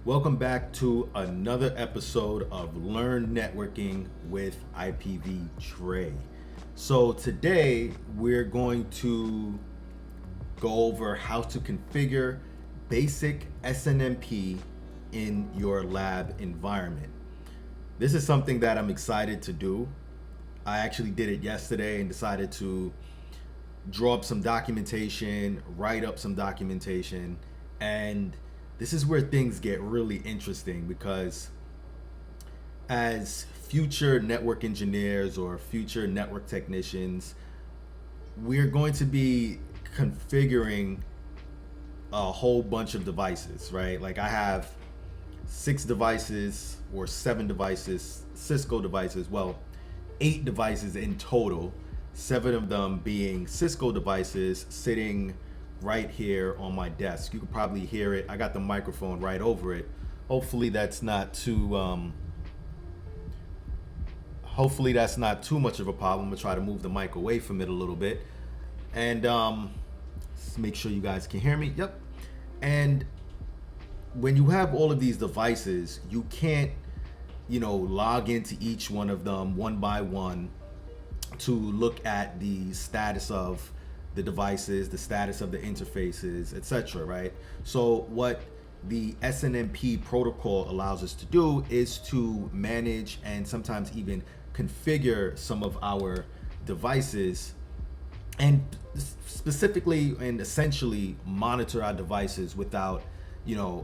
Welcome back to another episode of Learn Networking with IPv Trey. So today we're going to go over how to configure basic SNMP in your lab environment. This is something that I'm excited to do. I actually did it yesterday and decided to draw up some documentation, write up some documentation, and this is where things get really interesting because as future network engineers or future network technicians, we're going to be configuring a whole bunch of devices, right? Like I have 6 devices or 7 devices, Cisco devices, well, 8 devices in total, 7 of them being Cisco devices sitting right here on my desk. You can probably hear it. I got the microphone right over it. Hopefully that's not too much of a problem. I'm gonna try to move the mic away from it a little bit. And let's make sure you guys can hear me. Yep. And when you have all of these devices, you can't, log into each one of them one by one to look at the status of the devices, the status of the interfaces, etc., right? So what the SNMP protocol allows us to do is to manage and sometimes even configure some of our devices and specifically and essentially monitor our devices without,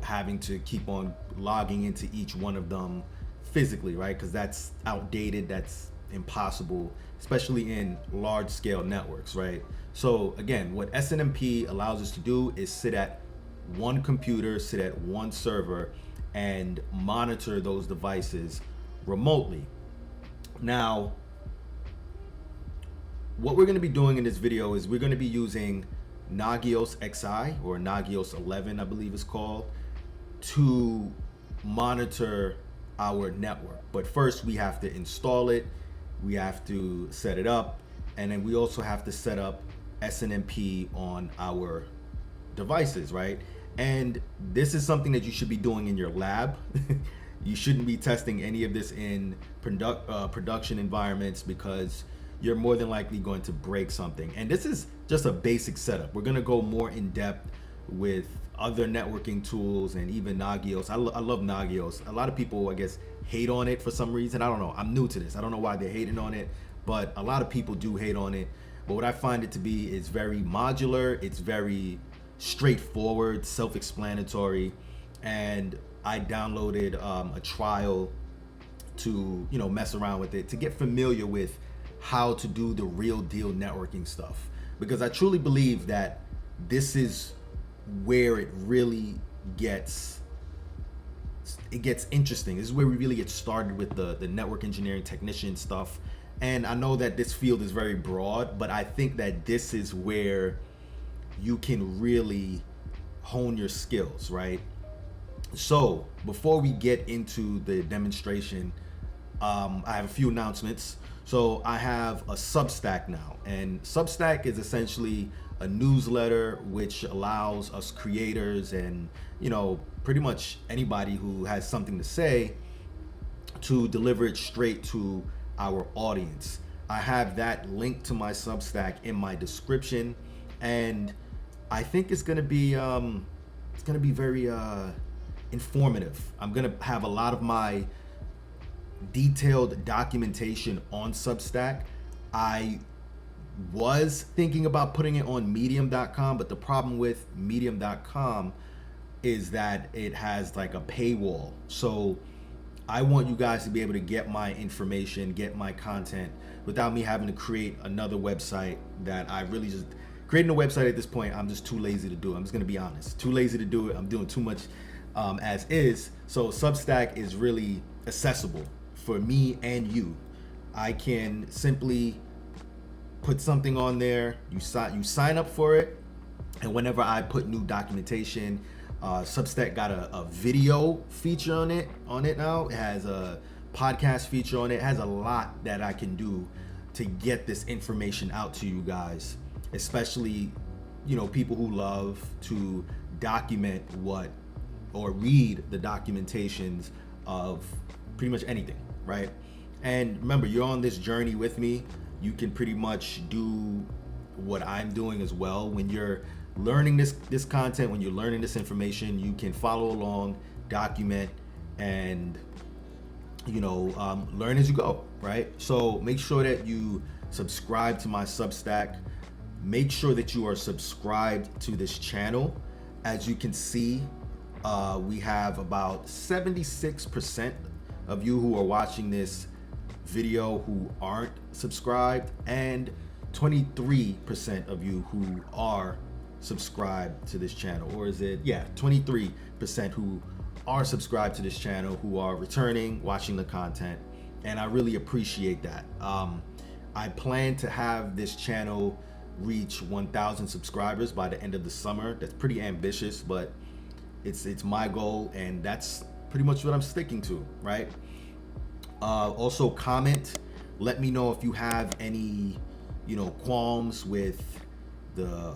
having to keep on logging into each one of them physically, right? Because that's outdated, that's impossible, especially in large scale networks, right? So again, what SNMP allows us to do is sit at one computer, sit at one server, and monitor those devices remotely. Now, what we're going to be doing in this video is we're going to be using Nagios XI or Nagios 11, I believe it's called, to monitor our network. But first we have to install it, we have to set it up, and then we also have to set up SNMP on our devices, right? And this is something that you should be doing in your lab. You shouldn't be testing any of this in production environments because you're more than likely going to break something. And this is just a basic setup. We're gonna go more in depth with other networking tools and even Nagios. I love Nagios. A lot of people, I guess, hate on it for some reason. I don't know. I'm new to this. I don't know why they're hating on it, but a lot of people do hate on it. But what I find it to be is very modular. It's very straightforward, self-explanatory, and I downloaded a trial to mess around with it to get familiar with how to do the real deal networking stuff, because I truly believe that this is where it really gets interesting. This is where we really get started with the network engineering technician stuff. And I know that this field is very broad, but I think that this is where you can really hone your skills, right? So before we get into the demonstration, I have a few announcements. So I have a Substack now, and Substack is essentially a newsletter which allows us creators and pretty much anybody who has something to say to deliver it straight to our audience. I have that link to my Substack in my description, and I think it's gonna be very informative. I'm gonna have a lot of my detailed documentation on Substack. I was thinking about putting it on medium.com, but the problem with medium.com is that it has like a paywall. So I want you guys to be able to get my information, get my content without me having to create another website that I really just creating a website at this point, I'm just too lazy to do it. I'm just gonna be honest, too lazy to do it. I'm doing too much as is. So Substack is really accessible for me and you. I can simply put something on there, you sign up for it, and whenever I put new documentation, Substack got a video feature on it now. It has a podcast feature on it. It has a lot that I can do to get this information out to you guys, especially people who love to document what or read the documentations of pretty much anything, right? And remember, you're on this journey with me. You can pretty much do what I'm doing as well. When you're learning this content, when you're learning this information, you can follow along, document, and learn as you go, right? So make sure that you subscribe to my Substack. Make sure that you are subscribed to this channel. As you can see, we have about 76% of you who are watching this video who aren't subscribed, and 23% of you who are subscribed to this channel. Or is it, yeah, 23% who are subscribed to this channel, who are returning, watching the content, and I really appreciate that. I plan to have this channel reach 1,000 subscribers by the end of the summer. That's pretty ambitious, but it's my goal, and that's pretty much what I'm sticking to, right? Also comment, let me know if you have any qualms with the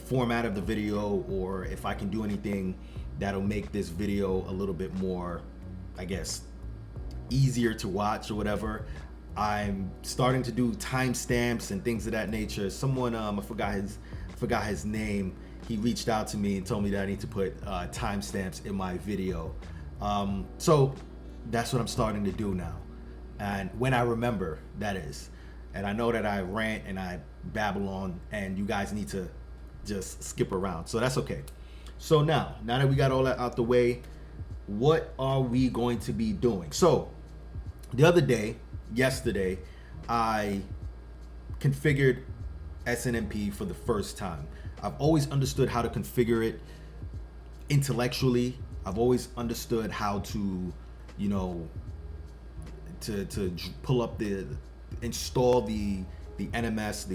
format of the video, or if I can do anything that'll make this video a little bit more, I guess, easier to watch or whatever. I'm starting to do timestamps and things of that nature. Someone, I forgot his name, he reached out to me and told me that I need to put timestamps in my video. So that's what I'm starting to do now, and when I remember, that is. And I know that I rant and I babble on, and you guys need to just skip around, so that's okay. So now that we got all that out the way, what are we going to be doing? So yesterday, I configured SNMP for the first time. I've always understood how to configure it intellectually. I've always understood how to, to pull up install the NMS,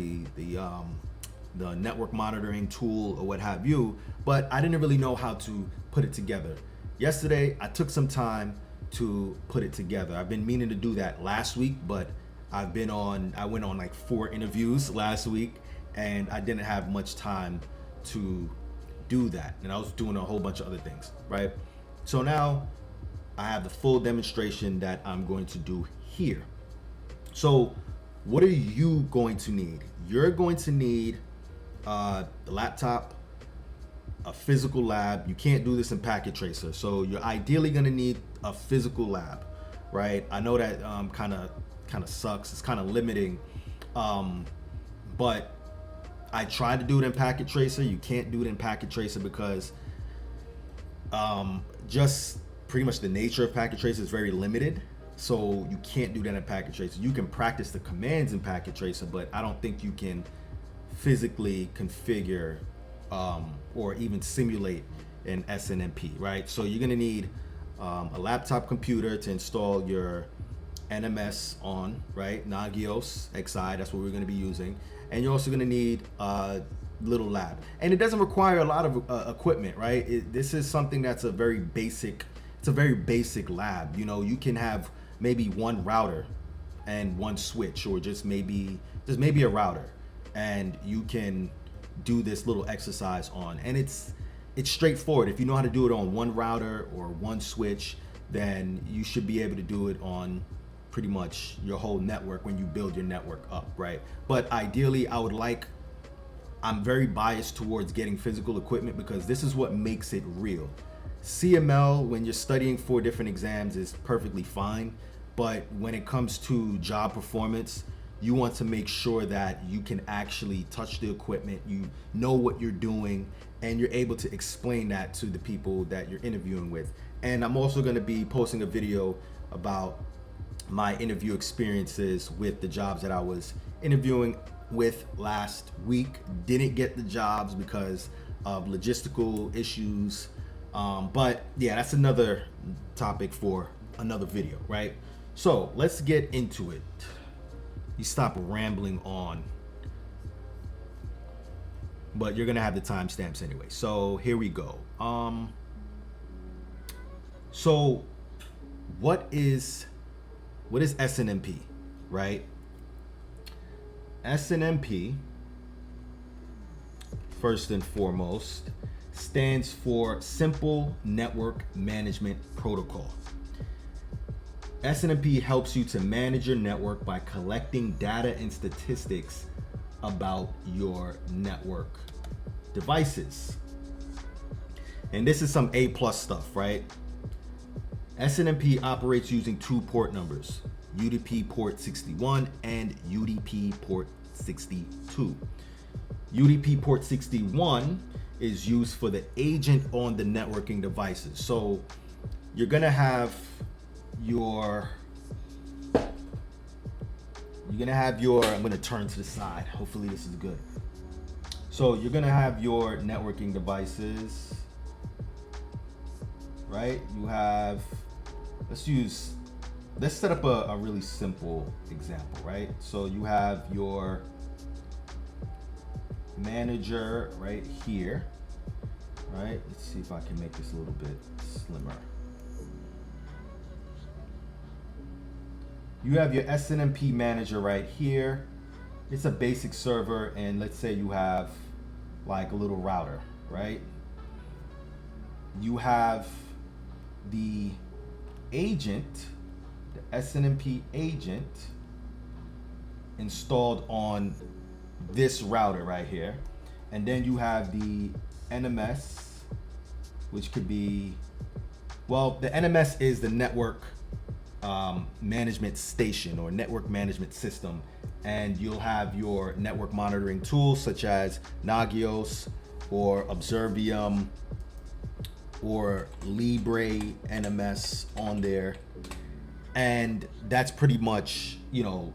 the network monitoring tool or what have you, but I didn't really know how to put it together. Yesterday, I took some time to put it together. I've been meaning to do that last week, but I went on like 4 interviews last week, and I didn't have much time to do that, and I was doing a whole bunch of other things, right? So now I have the full demonstration that I'm going to do here. So what are you going to need? You're going to need a laptop, a physical lab. You can't do this in Packet Tracer, so you're ideally going to need a physical lab, right? I know that kind of sucks. It's kind of limiting, but I tried to do it in Packet Tracer. You can't do it in Packet Tracer because just pretty much the nature of Packet Tracer is very limited. So you can't do that in Packet Tracer. You can practice the commands in Packet Tracer, but I don't think you can physically configure or even simulate an SNMP, right? So you're gonna need a laptop computer to install your NMS on, right? Nagios XI, that's what we're gonna be using. And you're also gonna need a little lab. And it doesn't require a lot of equipment, right? This is something that's a very basic lab. You can have maybe one router and one switch, or just maybe a router, and you can do this little exercise on, and it's straightforward. If you know how to do it on one router or one switch, then you should be able to do it on pretty much your whole network when you build your network up, right? But ideally, I'm very biased towards getting physical equipment because this is what makes it real. CML, when you're studying for different exams, is perfectly fine, but when it comes to job performance, you want to make sure that you can actually touch the equipment, you know what you're doing, and you're able to explain that to the people that you're interviewing with. And I'm also going to be posting a video about my interview experiences with the jobs that I was interviewing with last week. Didn't get the jobs because of logistical issues, but yeah, that's another topic for another video, right? So let's get into it. You stop rambling on, but you're gonna have the timestamps anyway. So here we go. So what is SNMP, right? SNMP, first and foremost, stands for Simple Network Management Protocol. SNMP helps you to manage your network by collecting data and statistics about your network devices. And this is some A+ stuff, right? SNMP operates using two port numbers, UDP port 61 and UDP port 62. UDP port 61 is used for the agent on the networking devices. So you're gonna have your, I'm gonna turn to the side. Hopefully this is good. So you're gonna have your networking devices, right? You have, let's set up a really simple example, right? So you have your manager right here, right? Let's see if I can make this a little bit slimmer. You have your SNMP manager right here. It's a basic server, and let's say you have like a little router, right? You have the agent, the SNMP agent installed on this router right here. And then you have the NMS, which could be, well, the NMS is the network management station or network management system. And you'll have your network monitoring tools such as Nagios or Observium or Libre NMS on there. And that's pretty much, you know,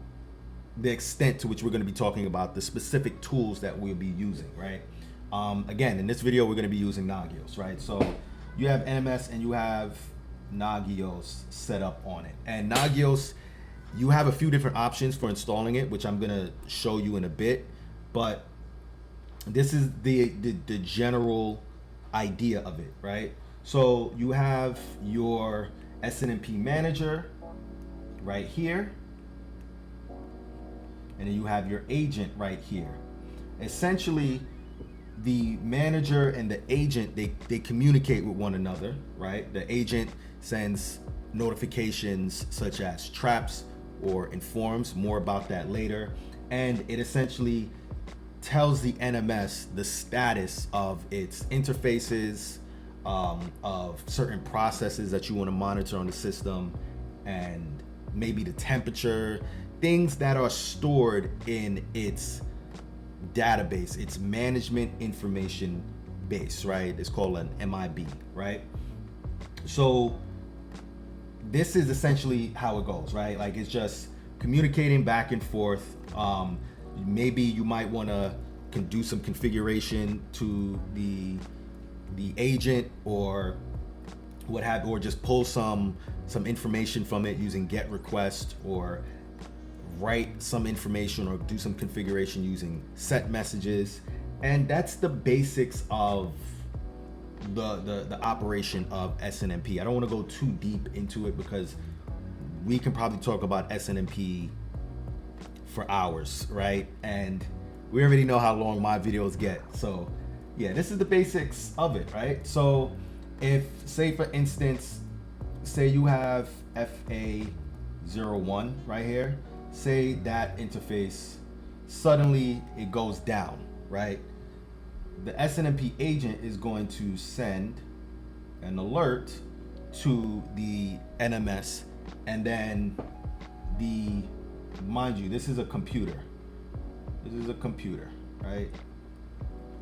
the extent to which we're going to be talking about the specific tools that we'll be using, right? Again, in this video, we're going to be using Nagios, right? So you have NMS and you have Nagios set up on it. And Nagios, you have a few different options for installing it, which I'm going to show you in a bit. But this is the general idea of it, right? So you have your SNMP manager right here. And then you have your agent right here. Essentially, the manager and the agent, they communicate with one another, right? The agent sends notifications such as traps or informs, more about that later. And it essentially tells the NMS the status of its interfaces, of certain processes that you want to monitor on the system, and maybe the temperature, things that are stored in its database, its management information base, right? It's called an MIB, right? So this is essentially how it goes, right? Like, it's just communicating back and forth. Maybe you might want to do some configuration to the agent or what have, or just pull some information from it using GET request, or write some information or do some configuration using set messages. And that's the basics of the operation of SNMP. I don't want to go too deep into it because we can probably talk about SNMP for hours, right? And we already know how long my videos get. So yeah, this is the basics of it, right? So if, say for instance, say you have FA01 right here, say that interface, suddenly it goes down, right? The SNMP agent is going to send an alert to the NMS, and then mind you, this is a computer. This is a computer, right?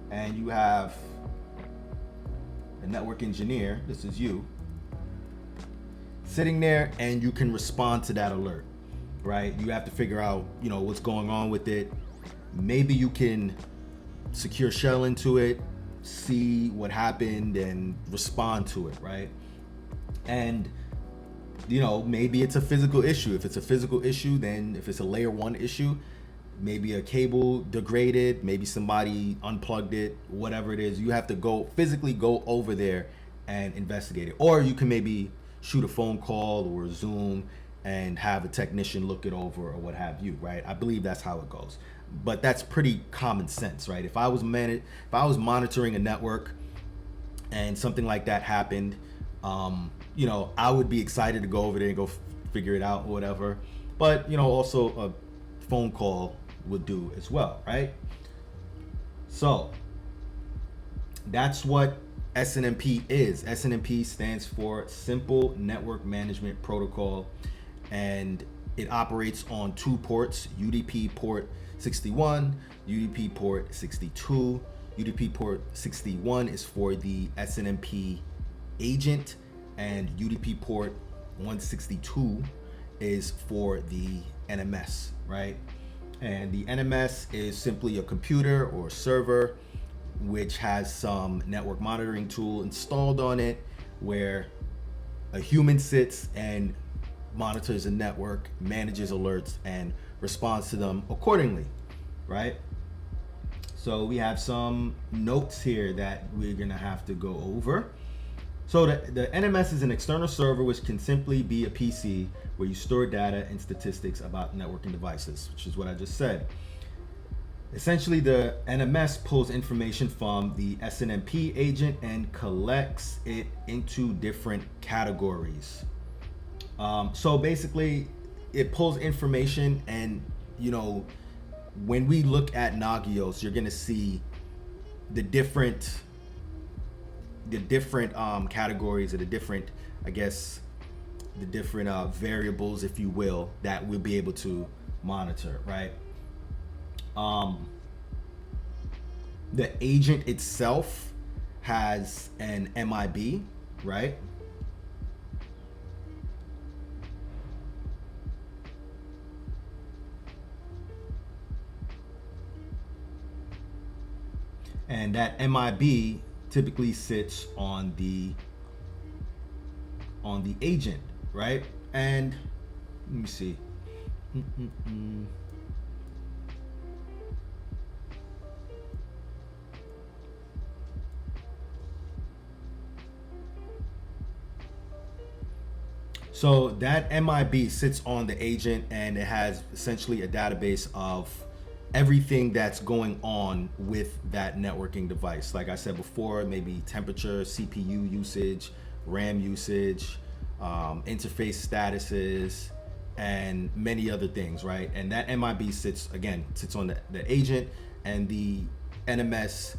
And you have a network engineer, this is you, sitting there, and you can respond to that alert, right? You have to figure out, you know, what's going on with it. Maybe you can secure shell into it, see what happened, and respond to it, right? And you know, maybe it's a physical issue. If it's a physical issue, then if it's a layer 1 issue, maybe a cable degraded, maybe somebody unplugged it, whatever it is, you have to physically go over there and investigate it. Or you can maybe shoot a phone call or Zoom and have a technician look it over or what have you, right? I believe that's how it goes. But that's pretty common sense, right? If I was monitoring a network, and something like that happened, you know, I would be excited to go over there and go figure it out or whatever. But, you know, also a phone call would do as well, right? So that's what SNMP is. SNMP stands for Simple Network Management Protocol, and it operates on 2 ports, UDP port 61, UDP port 62. UDP port 61 is for the SNMP agent, and UDP port 162 is for the NMS, right? And the NMS is simply a computer or server which has some network monitoring tool installed on it, where a human sits and monitors the network, manages alerts, and responds to them accordingly, right? So we have some notes here that we're gonna have to go over. So the NMS is an external server which can simply be a PC where you store data and statistics about networking devices, which is what I just said. Essentially, the NMS pulls information from the SNMP agent and collects it into different categories. So basically, it pulls information, and you know, when we look at Nagios, you're gonna see the different categories, or the different, I guess, the different variables, if you will, that we'll be able to monitor, right? The agent itself has an MIB, right? And that MIB typically sits on the agent, right? And let me see. So that MIB sits on the agent, and it has essentially a database of everything that's going on with that networking device. Like I said before, maybe temperature, CPU usage, RAM usage, interface statuses, and many other things, right? And that MIB sits on the agent, and the NMS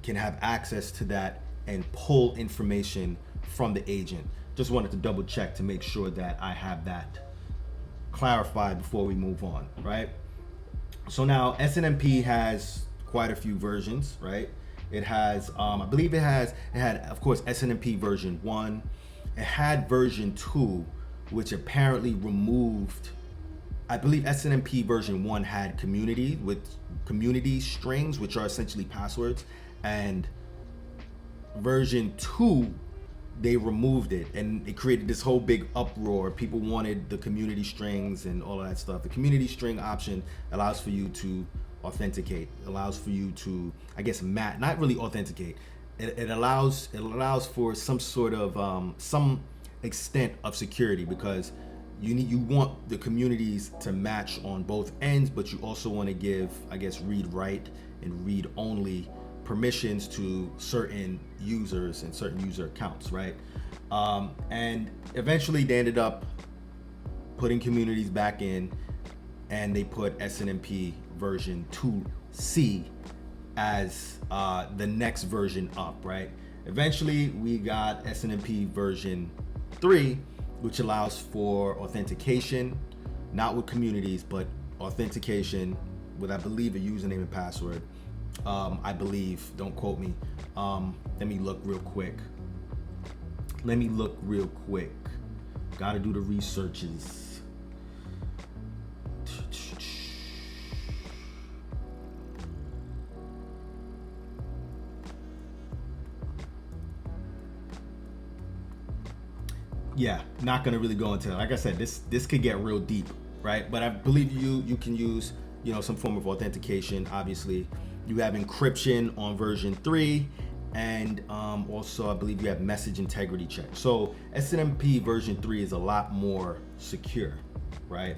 can have access to that and pull information from the agent. Just wanted to double check to make sure that I have that clarified before we move on, right? So now SNMP has quite a few versions, right? It has, I believe it had, of course, SNMP version 1. It had version 2, which apparently removed, I believe SNMP version 1 had community strings, which are essentially passwords, and version 2, they removed it, and it created this whole big uproar. People wanted the community strings and all of that stuff. The community string option allows for you to authenticate, allows for you to, I guess, not really authenticate. It allows for some sort of some extent of security, because you want the communities to match on both ends, but you also want to give, I guess, read write and read only permissions to certain users and certain user accounts, right? And eventually they ended up putting communities back in, and they put SNMP version 2C as the next version up, right? Eventually we got SNMP version 3, which allows for authentication, not with communities, but authentication with, I believe, a username and password. I believe, don't quote me. Let me look real quick. Gotta do the researches. Yeah, not gonna really go into it. Like I said, this could get real deep, right? But I believe you can use, you know, some form of authentication. Obviously, you have encryption on version 3, and also I believe you have message integrity check. So SNMP version 3 is a lot more secure, right?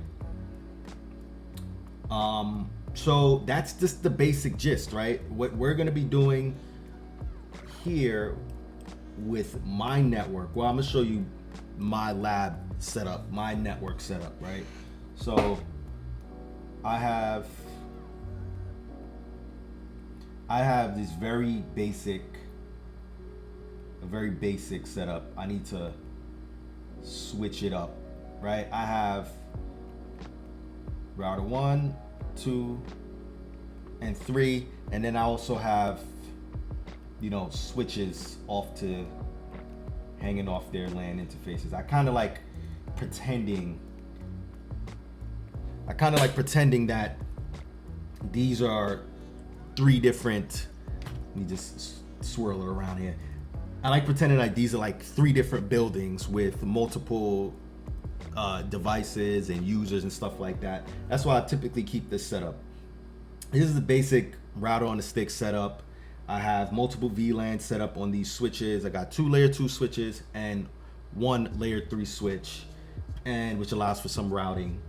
So that's just the basic gist, right? What we're gonna be doing here with my network, well, I'm gonna show you my lab setup, my network setup, right? So I have this very basic setup. I need to switch it up, right? I have router 1, 2, and 3, and then I also have, you know, switches hanging off their LAN interfaces. I kind of like pretending that these are 3 different, let me just swirl it around here. I like pretending like these are like 3 different buildings with multiple devices and users and stuff like that. That's why I typically keep this setup. This is the basic router on the stick setup. I have multiple VLANs set up on these switches. I got 2 layer 2 switches and 1 layer 3 switch, and which allows for some routing.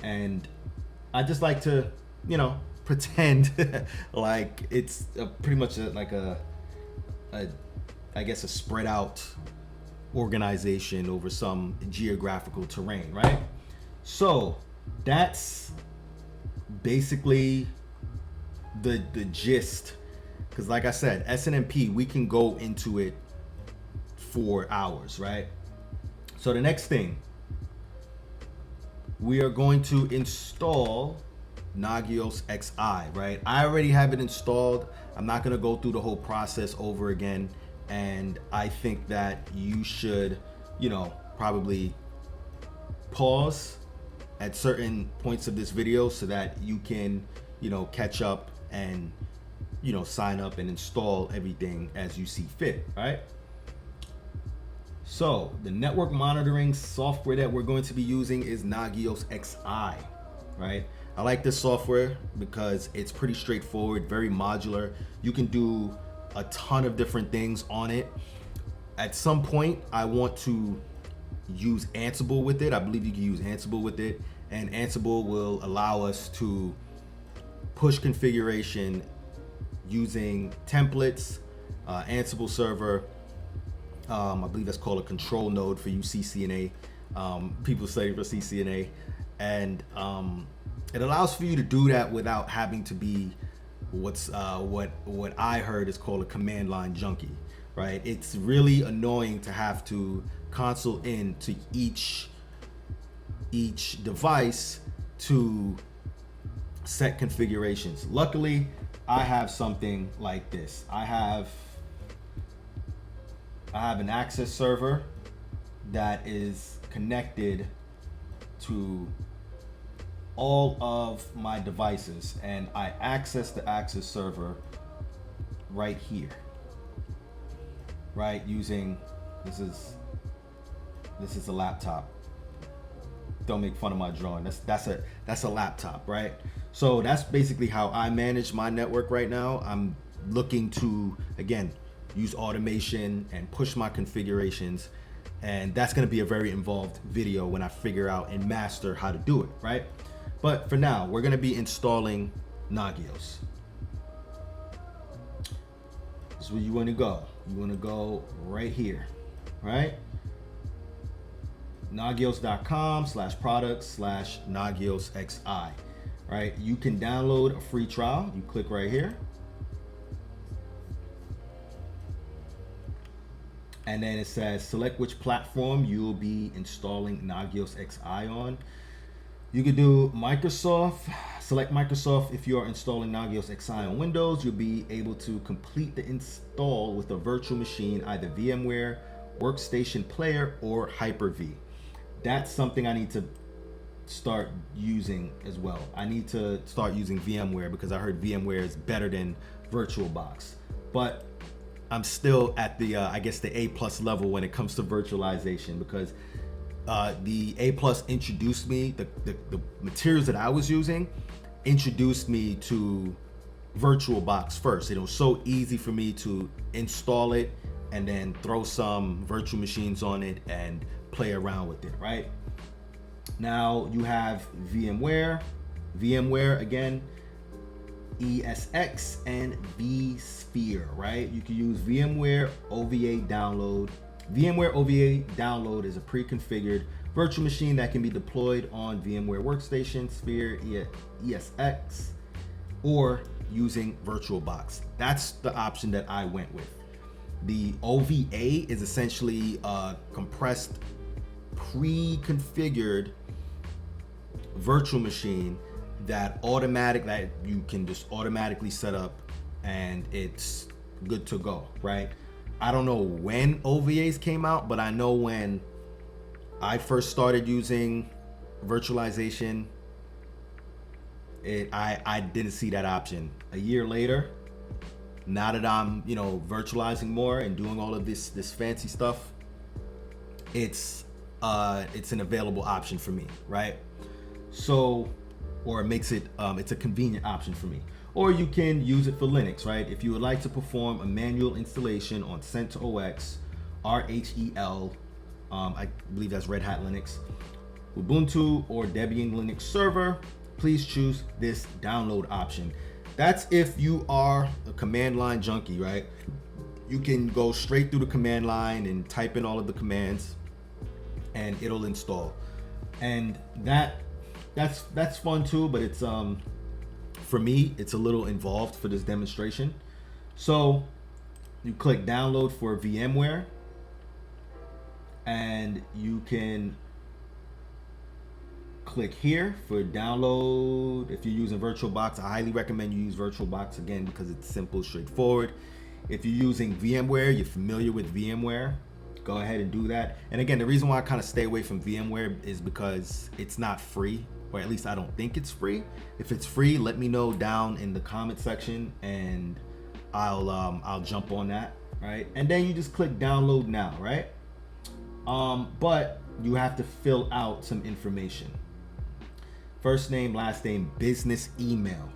And I just like to, you know, pretend like it's pretty much I guess a spread out organization over some geographical terrain, right? So that's basically the gist. Because like I said, SNMP, we can go into it for hours, right? So the next thing, we are going to install Nagios XI, right? I already have it installed. I'm not gonna go through the whole process over again. And I think that you should, you know, probably pause at certain points of this video so that you can, you know, catch up and, you know, sign up and install everything as you see fit, right? So the network monitoring software that we're going to be using is Nagios XI, right? I like this software because it's pretty straightforward, very modular. You can do a ton of different things on it. At some point, I want to use Ansible with it. I believe you can use Ansible with it, and Ansible will allow us to push configuration using templates, Ansible server. I believe that's called a control node for you CCNA. People study for CCNA, and it allows for you to do that without having to be what I heard is called a command line junkie, right? It's really annoying to have to console in to each device to set configurations. Luckily, I have something like this. I have an access server that is connected to all of my devices, and I access the access server right here, right? Using this is a laptop. Don't make fun of my drawing. That's a laptop, right? So that's basically how I manage my network right now. I'm looking to, again, use automation and push my configurations, and that's going to be a very involved video when I figure out and master how to do it, right? But for now, we're going to be installing Nagios. This is where you want to go. You want to go right here, right? Nagios.com/products/Nagios XI, right? You can download a free trial. You click right here. And then it says select which platform you will be installing Nagios XI on. You can do Microsoft. Select Microsoft. If you are installing Nagios XI on Windows, you'll be able to complete the install with a virtual machine, either VMware, Workstation Player, or Hyper-V. That's something I need to start using as well. I need to start using VMware because I heard VMware is better than VirtualBox. But I'm still at the, I guess, the A+ level when it comes to virtualization, because the A+ introduced me, the materials that I was using introduced me to VirtualBox first. It was so easy for me to install it and then throw some virtual machines on it and play around with it, right? Now you have VMware. VMware, again, ESX, and vSphere, right? You can use VMware OVA download. VMware OVA download is a pre-configured virtual machine that can be deployed on VMware Workstation, Sphere, ESX, or using VirtualBox. That's the option that I went with. The OVA is essentially a compressed, pre-configured virtual machine that you can just automatically set up, and it's good to go, right? I don't know when OVAs came out, but I know when I first started using virtualization, I didn't see that option. A year later, now that I'm virtualizing more and doing all of this fancy stuff, it's an available option for me, right? So, or it makes it it's a convenient option for me. Or you can use it for Linux, right? If you would like to perform a manual installation on CentOS, RHEL, I believe that's Red Hat Linux, Ubuntu, or Debian Linux server, please choose this download option. That's if you are a command line junkie, right? You can go straight through the command line and type in all of the commands and it'll install. And that's fun too, but it's for me, it's a little involved for this demonstration. So you click download for VMware, and you can click here for download. If you're using VirtualBox, I highly recommend you use VirtualBox again because it's simple, straightforward. If you're using VMware, you're familiar with VMware, go ahead and do that. And again, the reason why I kind of stay away from VMware is because it's not free, or at least I don't think it's free. If it's free, let me know down in the comment section and I'll jump on that, right? And then you just click download now, right? But you have to fill out some information. First name, last name, business email.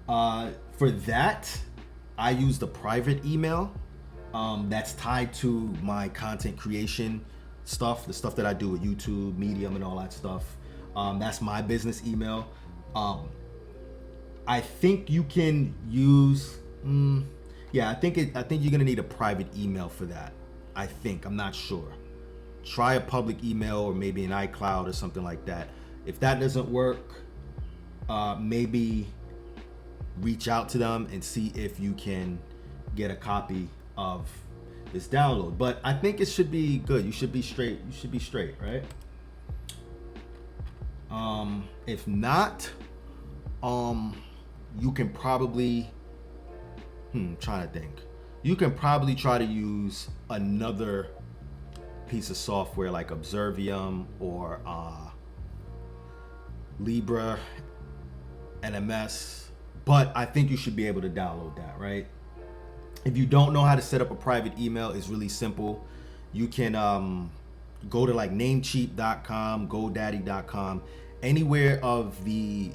For that, I use the private email that's tied to my content creation stuff, the stuff that I do with YouTube, Medium, and all that stuff. That's my business email. I think you can use, I think you're gonna need a private email for that. I'm not sure. Try a public email or maybe an iCloud or something like that. If that doesn't work, maybe reach out to them and see if you can get a copy of this download. But I think it should be good. You should be straight, right? If not, you can probably, trying to think. You can probably try to use another piece of software like Observium or Libra, NMS, but I think you should be able to download that, right? If you don't know how to set up a private email, it's really simple. You can go to like Namecheap.com, GoDaddy.com, any one of the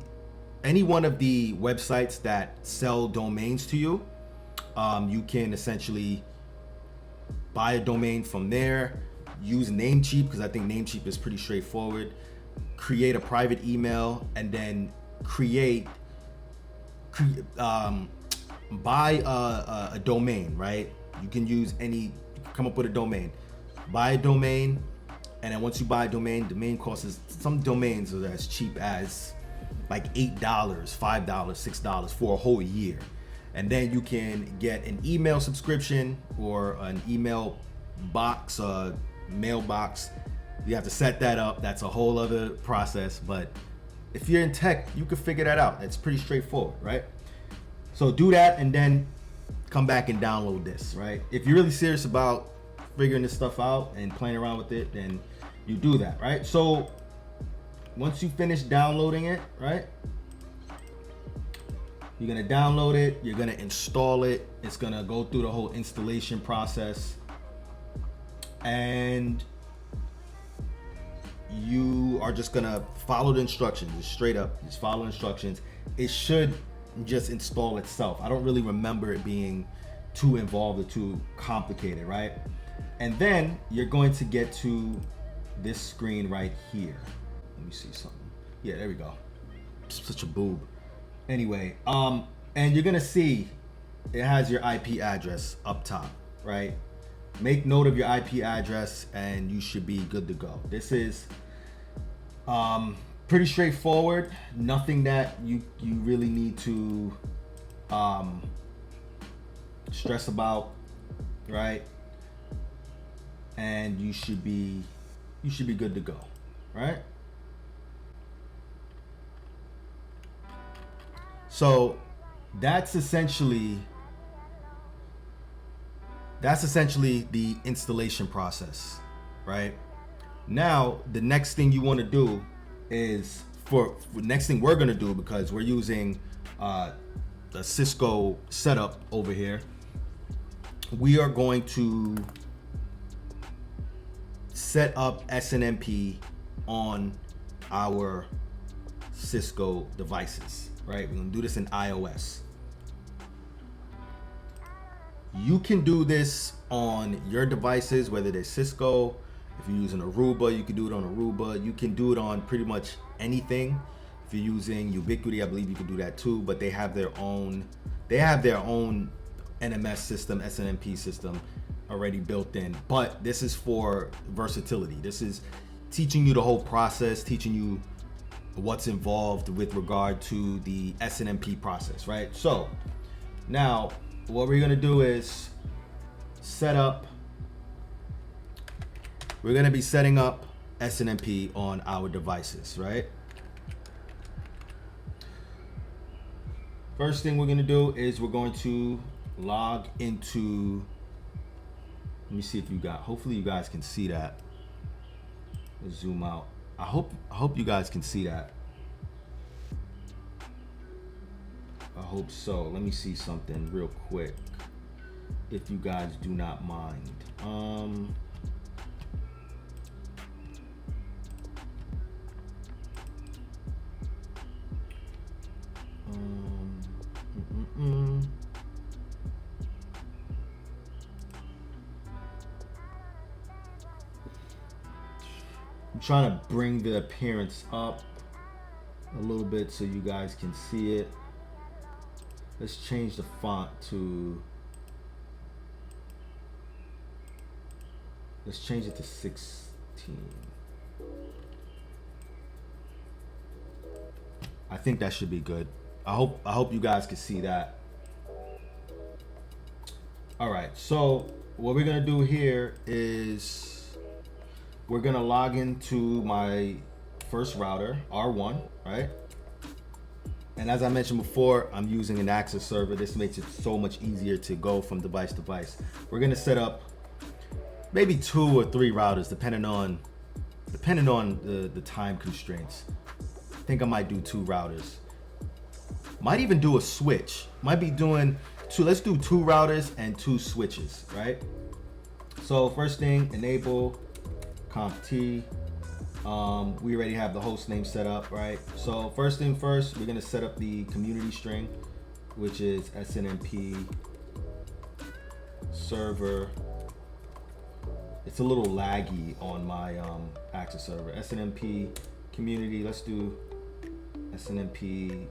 websites that sell domains to you. You can essentially buy a domain from there, use Namecheap, because I think Namecheap is pretty straightforward, create a private email, and then buy a domain, right? You can come up with a domain, buy a domain, and then once you buy a domain costs, some domains are as cheap as like $8, $5, $6 for a whole year. And then you can get an email subscription or an email box, mailbox. You have to set that up. That's a whole other process. But if you're in tech, you can figure that out. It's pretty straightforward, right? So do that and then come back and download this, right? If you're really serious about figuring this stuff out and playing around with it, then you do that, right? So once you finish downloading it, right? You're gonna download it, you're gonna install it, it's gonna go through the whole installation process, and you are just gonna follow the instructions, just straight up, just follow instructions. It should just install itself. I don't really remember it being too involved or too complicated, right? And then you're going to get to this screen right here. Let me see something. Yeah, there we go. Such a boob. Anyway, And you're gonna see it has your IP address up top, right? Make note of your IP address and you should be good to go. This is pretty straightforward. Nothing that you really need to stress about, right? And you should be good to go, right? So that's essentially the installation process, right? Now the next thing you want to do is for next thing we're gonna do, because we're using the Cisco setup over here, we are going to set up SNMP on our Cisco devices, right? We're gonna do this in iOS. You can do this on your devices, whether they're Cisco. If you're using Aruba, you can do it on Aruba. You can do it on pretty much anything. If you're using Ubiquiti, I believe you can do that too, but they have their own NMS system, SNMP system already built in. But this is for versatility. This is teaching you the whole process, teaching you what's involved with regard to the SNMP process, right? So now what we're gonna do is we're gonna be setting up SNMP on our devices, right? First thing we're gonna do is we're going to log into, let me see if hopefully you guys can see that. Let's zoom out. I hope you guys can see that. I hope so. Let me see something real quick, if you guys do not mind. I'm trying to bring the appearance up a little bit so you guys can see it. Let's change the font to, let's change it to 16. I think that should be good. I hope you guys can see that. All right, so what we're gonna do here is we're gonna log into my first router, R1, right? And as I mentioned before, I'm using an Access server. This makes it so much easier to go from device to device. We're gonna set up maybe 2 or 3 routers, depending on the time constraints. I think I might do 2 routers. Might even do a switch. Might be doing 2. Let's do 2 routers and 2 switches, right? So first thing, enable conft. We already have the host name set up, right? So first thing first, we're gonna set up the community string, which is SNMP server. It's a little laggy on my Access server. SNMP community. Let's do SNMP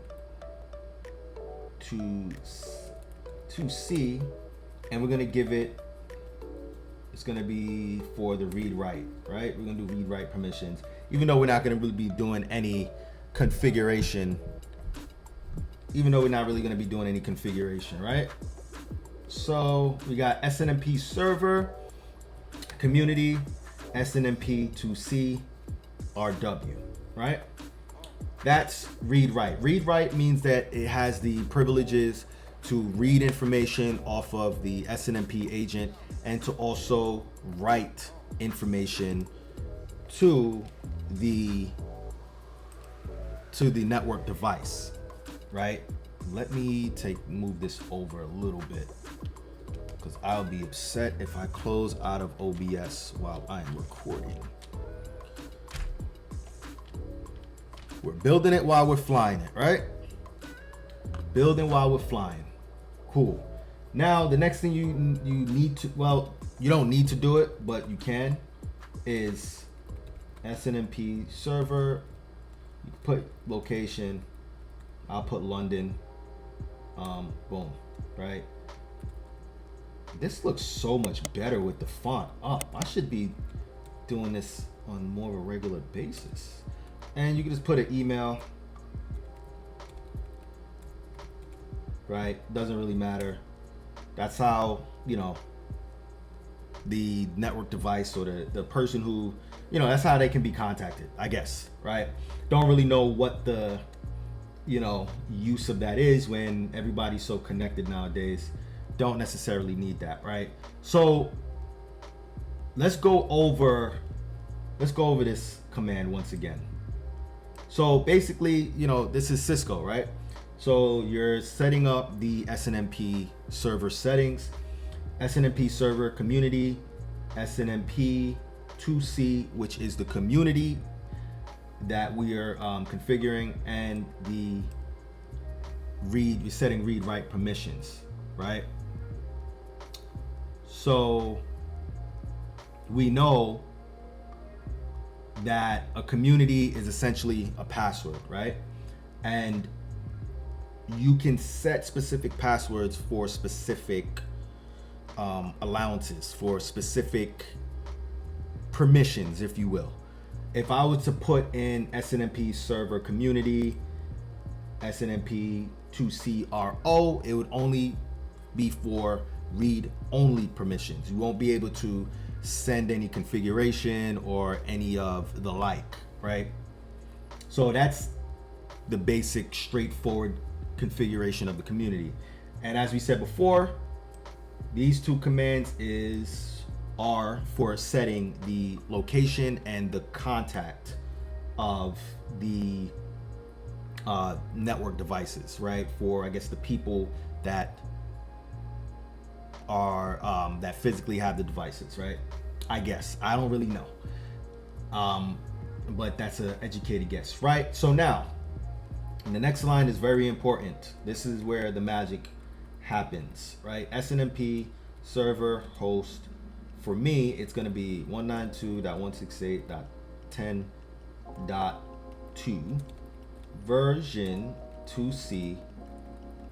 2C, and we're gonna give it. It's gonna be for the read write, right? We're gonna do read write permissions, even though we're not gonna really be doing any configuration. Right? So we got SNMP server, community, SNMP 2C, RW, right? That's read write. Read write means that it has the privileges to read information off of the SNMP agent and to also write information to the network device, right? Let me move this over a little bit, because I'll be upset if I close out of OBS while I am recording. We're building it while we're flying it, right? Building while we're flying. Cool. Now, the next thing you need to, well, you don't need to do it, but you can, is SNMP server. You put location. I'll put London. Boom, right? This looks so much better with the font up. I should be doing this on more of a regular basis. And you can just put an email, right? Doesn't really matter. That's how, you know, the network device or the person who, you know, that's how they can be contacted, I guess, right? Don't really know what the, you know, use of that is when everybody's so connected nowadays. Don't necessarily need that, right? So let's go over this command once again. So basically, you know, this is Cisco, right? So you're setting up the SNMP server settings, SNMP server community, SNMP 2C, which is the community that we are configuring, and you're setting read write permissions, right? So we know that a community is essentially a password, right? And you can set specific passwords for specific allowances, for specific permissions, if you will. If I was to put in SNMP server community, SNMP 2CRO, it would only be for read only permissions. You won't be able to send any configuration or any of the like, right? So that's the basic straightforward configuration of the community. And as we said before, these two commands are for setting the location and the contact of the network devices, right? For, I guess, the people that are that physically have the devices, right? I guess I don't really know, but that's an educated guess, right? So now, the next line is very important. This is where the magic happens, right? SNMP server host. For me, it's going to be 192.168.10.2 version 2C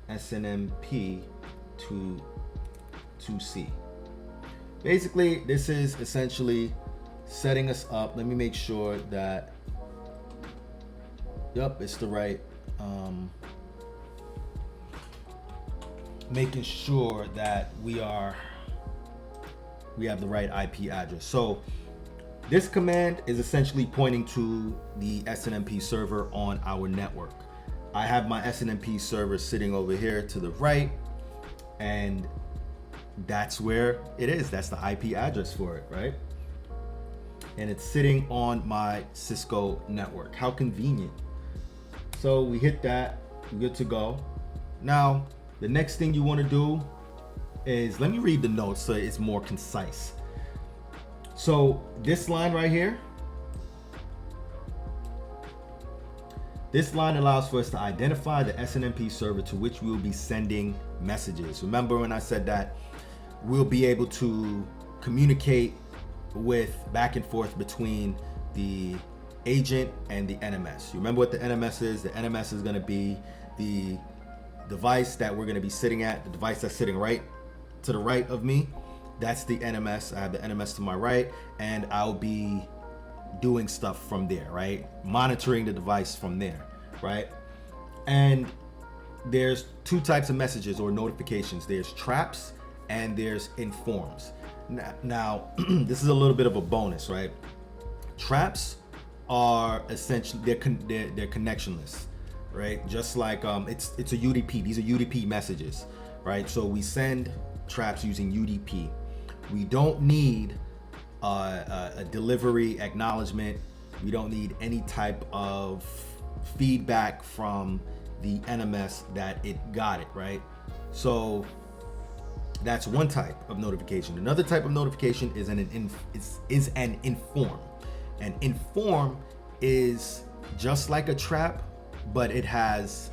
SNMP 2C. Basically, this is essentially setting us up. Let me make sure that, yep, it's the right, making sure that we have the right IP address. So this command is essentially pointing to the SNMP server on our network. I have my SNMP server sitting over here to the right, and that's where it is. That's the IP address for it, right? And it's sitting on my Cisco network. How convenient. So we hit that, we're good to go. Now, the next thing you want to do is, let me read the notes so it's more concise. So this line right here, this line allows for us to identify the SNMP server to which we will be sending messages. Remember when I said that we'll be able to communicate with back and forth between the agent and the NMS. You remember what the NMS is? The NMS is going to be the device that we're going to be sitting at, the device that's sitting right to the right of me. That's the NMS. I have the NMS to my right, and I'll be doing stuff from there, right? Monitoring the device from there, right? And there's two types of messages or notifications. There's traps and there's informs. Now this is a little bit of a bonus, right? Traps are essentially, they're connectionless, right? Just like it's a UDP. These are UDP messages, right? So we send traps using UDP. We don't need a delivery acknowledgement. We don't need any type of feedback from the NMS that it got it, right? So that's one type of notification. Another type of notification is an inform. An inform is just like a trap, but it has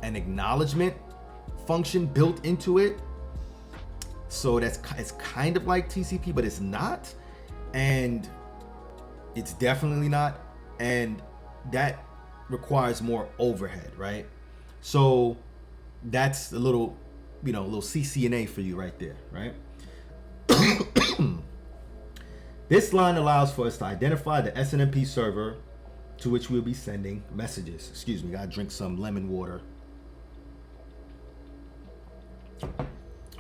an acknowledgement function built into it. So it's kind of like TCP, but it's not, and it's definitely not, and that requires more overhead, right? So that's a little, a little CCNA for you right there, right? This line allows for us to identify the SNMP server to which we'll be sending messages. Excuse me, gotta drink some lemon water.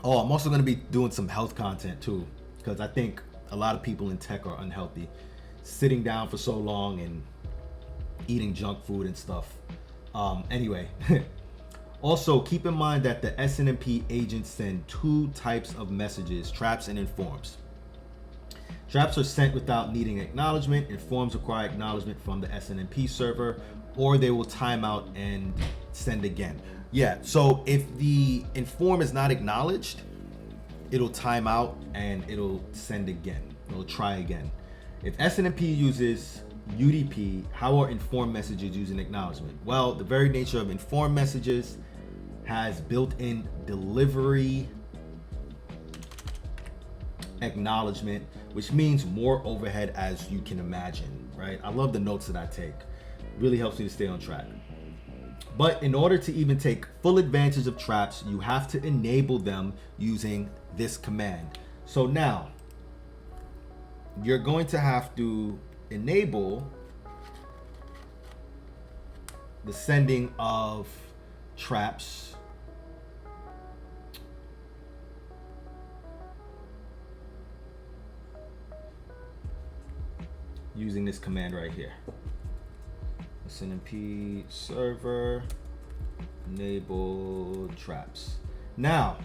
Oh, I'm also gonna be doing some health content too, because I think a lot of people in tech are unhealthy, sitting down for so long and eating junk food and stuff. Anyway, also keep in mind that the SNMP agents send two types of messages: traps and informs. Traps are sent without needing acknowledgement. Informs require acknowledgement from the SNMP server, or they will time out and send again. Yeah, so if the inform is not acknowledged, it'll time out and it'll send again. It'll try again. If SNMP uses UDP, how are inform messages using acknowledgement? Well, the very nature of inform messages has built-in delivery acknowledgement, which means more overhead, as you can imagine, right? I love the notes that I take. Really helps me to stay on track. But in order to even take full advantage of traps, you have to enable them using this command. So now you're going to have to enable the sending of traps using this command right here. SNMP server enable traps. Now,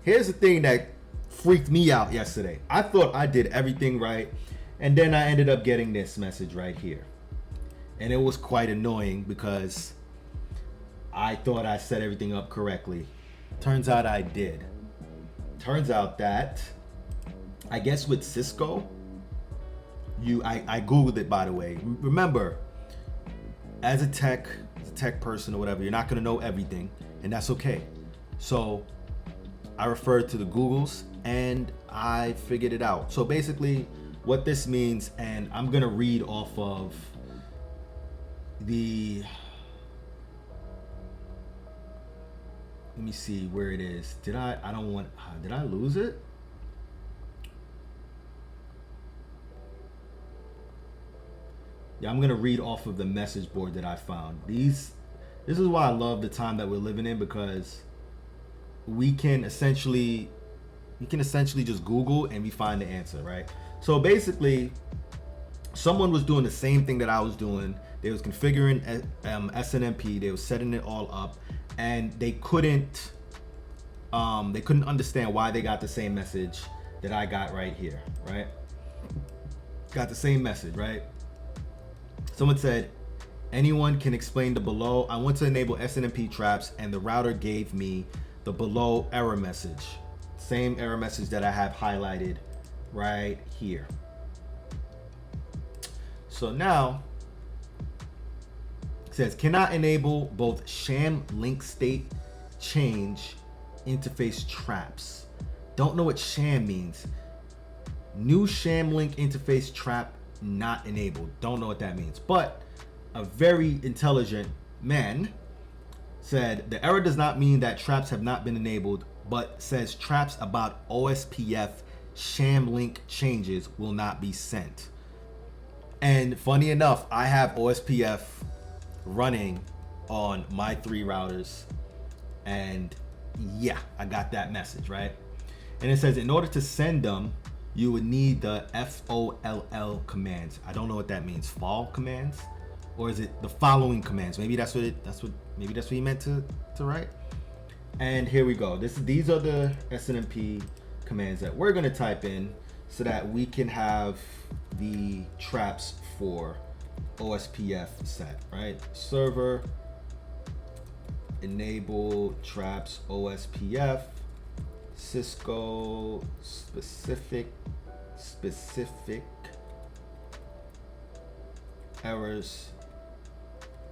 here's the thing that freaked me out yesterday. I thought I did everything right, and then I ended up getting this message right here. And it was quite annoying because I thought I set everything up correctly. Turns out I did. Turns out that, I guess with Cisco, I Googled it, by the way. Remember, as a tech person or whatever, you're not gonna know everything, and that's okay. So I referred to the Googles and I figured it out. So basically what this means, and I'm gonna read off of the, let me see where it is. Did I lose it? Yeah, I'm gonna read off of the message board that I found. This is why I love the time that we're living in, because we can essentially just Google and we find the answer, right? So basically, someone was doing the same thing that I was doing. They was configuring SNMP. They was setting it all up, and they couldn't understand why they got the same message that I got right here, right? Got the same message, right? Someone said, anyone can explain the below. I want to enable SNMP traps, and the router gave me the below error message. Same error message that I have highlighted right here. So now it says, cannot enable both sham link state change interface traps. Don't know what sham means. New sham link interface trap not enabled. Don't know what that means. But a very intelligent man said the error does not mean that traps have not been enabled, but says traps about OSPF sham link changes will not be sent. And funny enough, I have OSPF running on my 3 routers, and yeah, I got that message, right? And it says in order to send them, you would need the FOLL commands. I don't know what that means. Fall commands, or is it the following commands? Maybe that's what he meant to write. And here we go. These are the SNMP commands that we're gonna type in so that we can have the traps for OSPF set, right? Server enable traps OSPF Cisco specific errors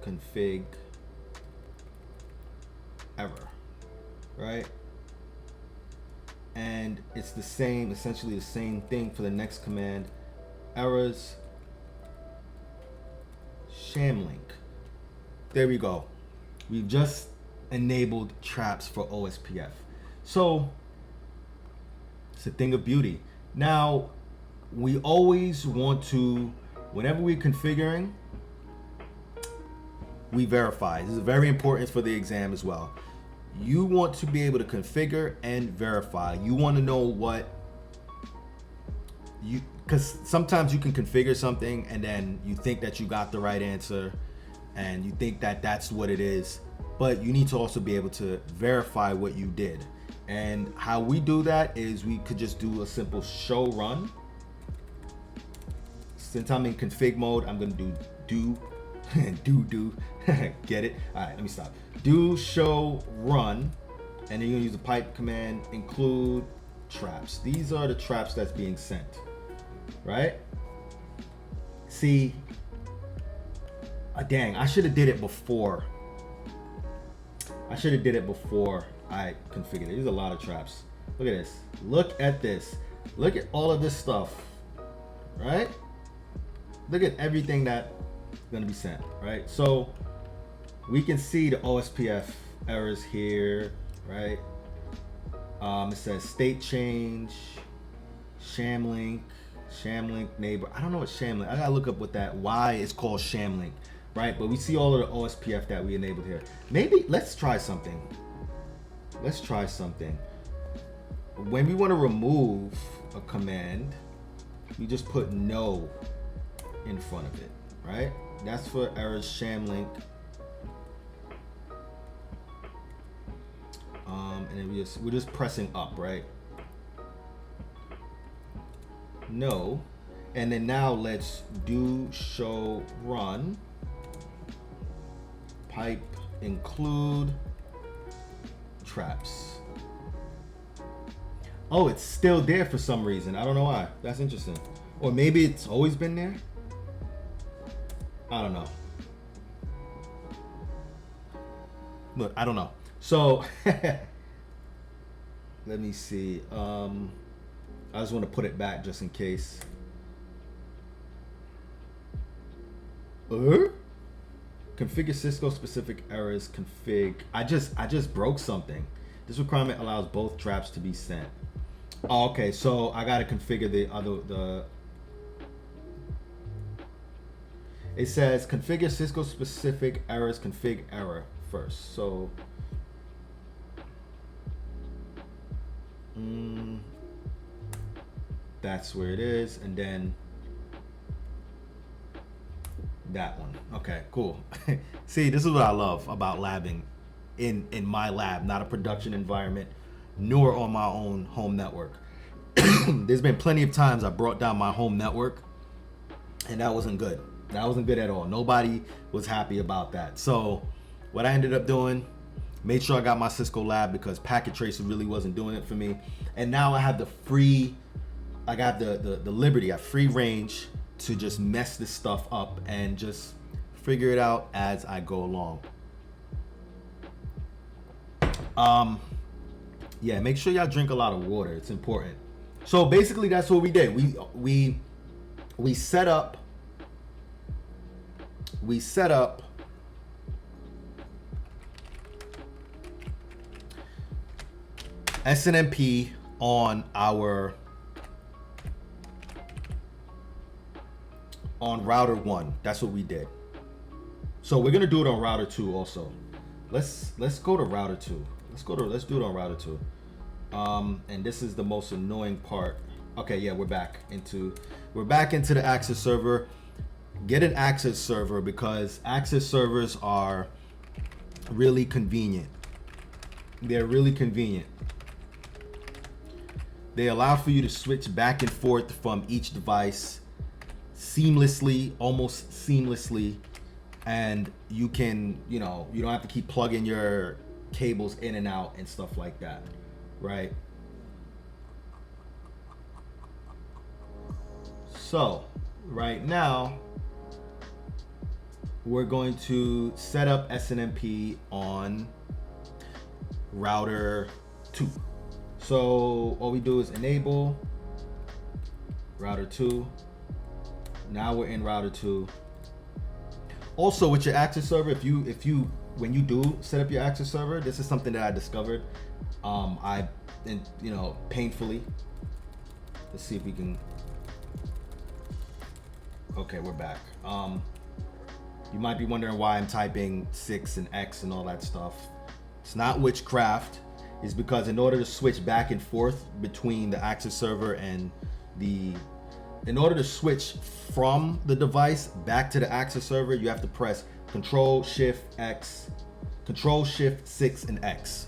config error, right? And it's the same, essentially the same thing for the next command, errors sham link. There we go. We've just enabled traps for OSPF. So it's a thing of beauty. Now, we always want to, whenever we're configuring, we verify. This is very important for the exam as well. You want to be able to configure and verify. You want to know what you, because sometimes you can configure something and then you think that you got the right answer and you think that that's what it is, but you need to also be able to verify what you did. And how we do that is we could just do a simple show run. Since I'm in config mode, I'm gonna do get it? All right, let me stop. Do show run, and then you're gonna use the pipe command, include traps. These are the traps that's being sent, right? See, dang, I should have did it before. I configured it. There's a lot of traps. Look at this. Look at this. Look at all of this stuff, right? Look at everything that's going to be sent, right? So we can see the OSPF errors here, right? It says state change, Shamlink neighbor. I don't know what Shamlink. I gotta look up what that, why it's called Shamlink, right? But we see all of the OSPF that we enabled here. Maybe let's try something. When we want to remove a command, we just put no in front of it, right? That's for errors Shamlink. And then we're just pressing up, right? No. And then now let's do show run, pipe include traps. Oh, it's still there for some reason. I don't know why. That's interesting. Or maybe it's always been there. I don't know. Look, I don't know. So let me see. I just want to put it back just in case. Configure Cisco specific errors. Config. I just broke something. This requirement allows both traps to be sent. Oh, okay, so I gotta configure the. It says configure Cisco specific errors. Config error first. So. That's where it is, and then that one. Okay, cool. See, this is what I love about labbing in my lab, not a production environment, nor on my own home network. There's been plenty of times I brought down my home network, and that wasn't good. That wasn't good at all. Nobody was happy about that. So what I ended up doing, made sure I got my Cisco lab because Packet Tracer really wasn't doing it for me. And now I have the liberty, I have free range to just mess this stuff up and just figure it out as I go along. Yeah, make sure y'all drink a lot of water. It's important. So basically that's what we did. We set up SNMP on router 1. That's what we did. So we're gonna do it on router 2 also. Let's go to router 2. Let's do it on router 2. And this is the most annoying part. Okay, yeah, we're back into the access server. Get an access server because access servers are really convenient. They're really convenient. They allow for you to switch back and forth from each device seamlessly, almost seamlessly, and you can, you don't have to keep plugging your cables in and out and stuff like that, right? So right now we're going to set up SNMP on router 2. So all we do is enable router 2. Now we're in router 2. Also with your access server, if you when you do set up your access server, this is something that I discovered. Painfully. Let's see if we can. Okay, we're back. You might be wondering why I'm typing 6 and X and all that stuff. It's not witchcraft. It's because in order to switch back and forth between the access server and in order to switch from the device back to the access server, you have to press Control Shift 6 and X.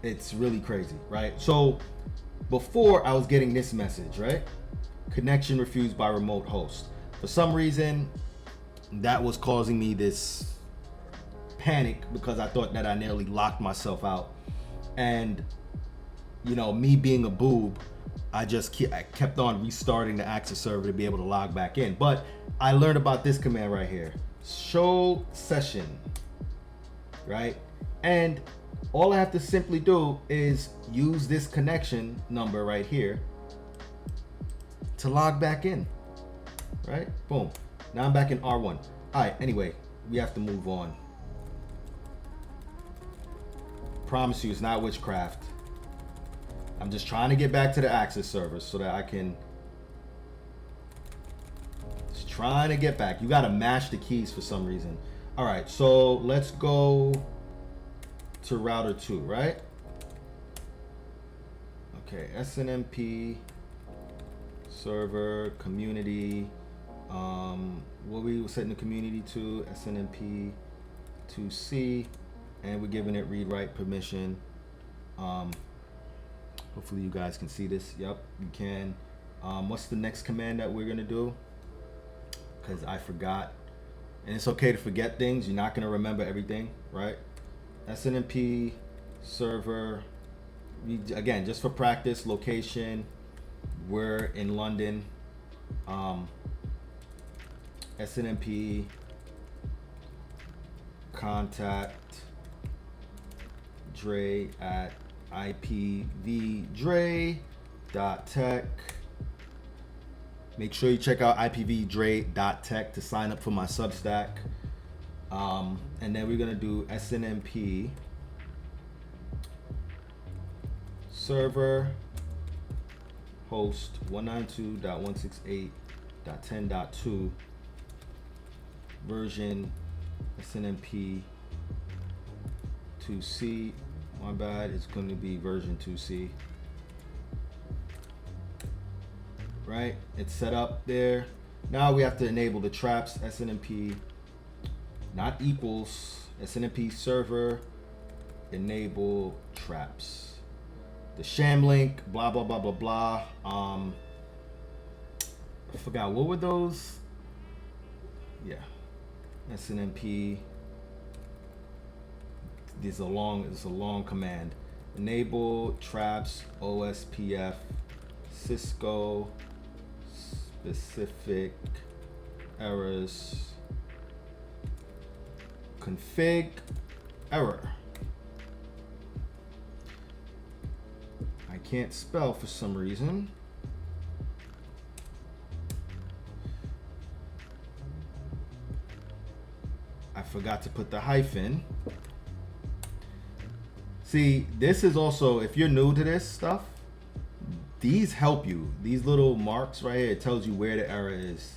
It's really crazy, right? So before I was getting this message, right? Connection refused by remote host. For some reason, that was causing me this panic because I thought that I nearly locked myself out. And me being a boob, I kept on restarting the access server to be able to log back in. But I learned about this command right here. Show session, right? And all I have to simply do is use this connection number right here to log back in, right? Boom. Now I'm back in R1. All right, anyway, we have to move on. Promise you, it's not witchcraft. I'm just trying to get back to the access server so that I can. Just trying to get back. You gotta mash the keys for some reason. All right, so let's go to router 2, right? Okay, SNMP, server, community. What we were setting the community to, SNMP 2C, and we're giving it read-write permission. Hopefully you guys can see this. Yep, you can. What's the next command that we're gonna do? Because I forgot. And it's okay to forget things. You're not gonna remember everything, right? SNMP server. Again, just for practice, location. We're in London. SNMP contact Dre at ipvdre.tech. Make sure you check out ipvdre.tech to sign up for my Substack. And then we're gonna do SNMP server host 192.168.10.2 version SNMP 2C. My bad, it's going to be version 2C. Right, it's set up there. Now we have to enable the traps. SNMP not equals SNMP server enable traps. The sham link, blah blah blah blah blah. I forgot, what were those? Yeah, SNMP. It's a long command. Enable traps OSPF Cisco specific errors config error. I can't spell for some reason. I forgot to put the hyphen. See, this is also, if you're new to this stuff, these help you. These little marks right here, it tells you where the error is.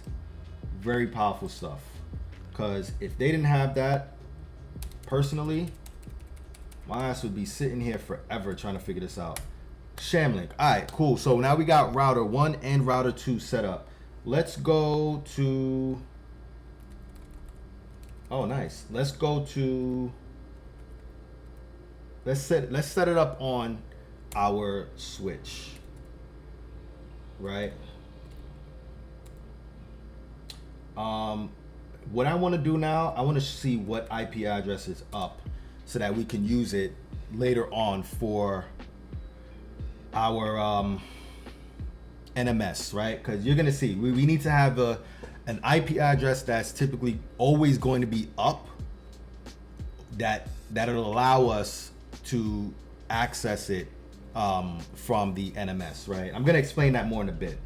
Very powerful stuff. Because if they didn't have that, personally, my ass would be sitting here forever trying to figure this out. Shamlink. All right, cool. So now we got router 1 and router 2 set up. Let's go to, oh nice. Let's go to, let's set it up on our switch. Right? What I want to do now, I want to see what IP address is up so that we can use it later on for our NMS, right? Because you're gonna see we need to have an IP address that's typically always going to be up, that'll allow us to access it from the NMS, right? I'm gonna explain that more in a bit.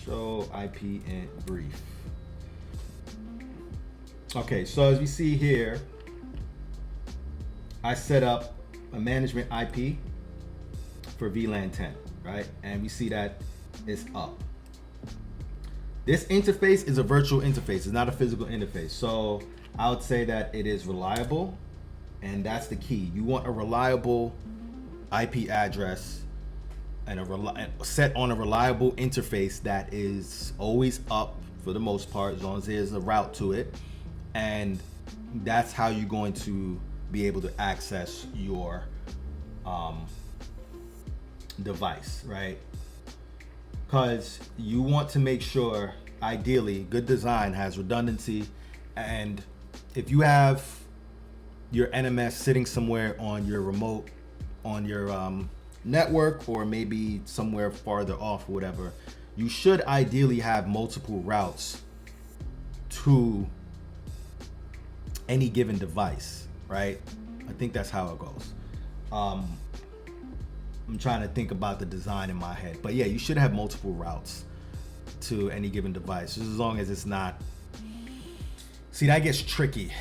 Show IP in brief. Okay, so as we see here, I set up a management IP for VLAN 10, right? And we see that it's up. This interface is a virtual interface. It's not a physical interface. So I would say that it is reliable, and that's the key. You want a reliable IP address and set on a reliable interface that is always up for the most part, as long as there's a route to it. And that's how you're going to be able to access your device, right? Because you want to make sure, ideally, good design has redundancy. And if you have your NMS sitting somewhere on your remote, on your network, or maybe somewhere farther off or whatever, you should ideally have multiple routes to any given device, right? I think that's how it goes. I'm trying to think about the design in my head, but yeah, you should have multiple routes to any given device, just as long as it's not. See, that gets tricky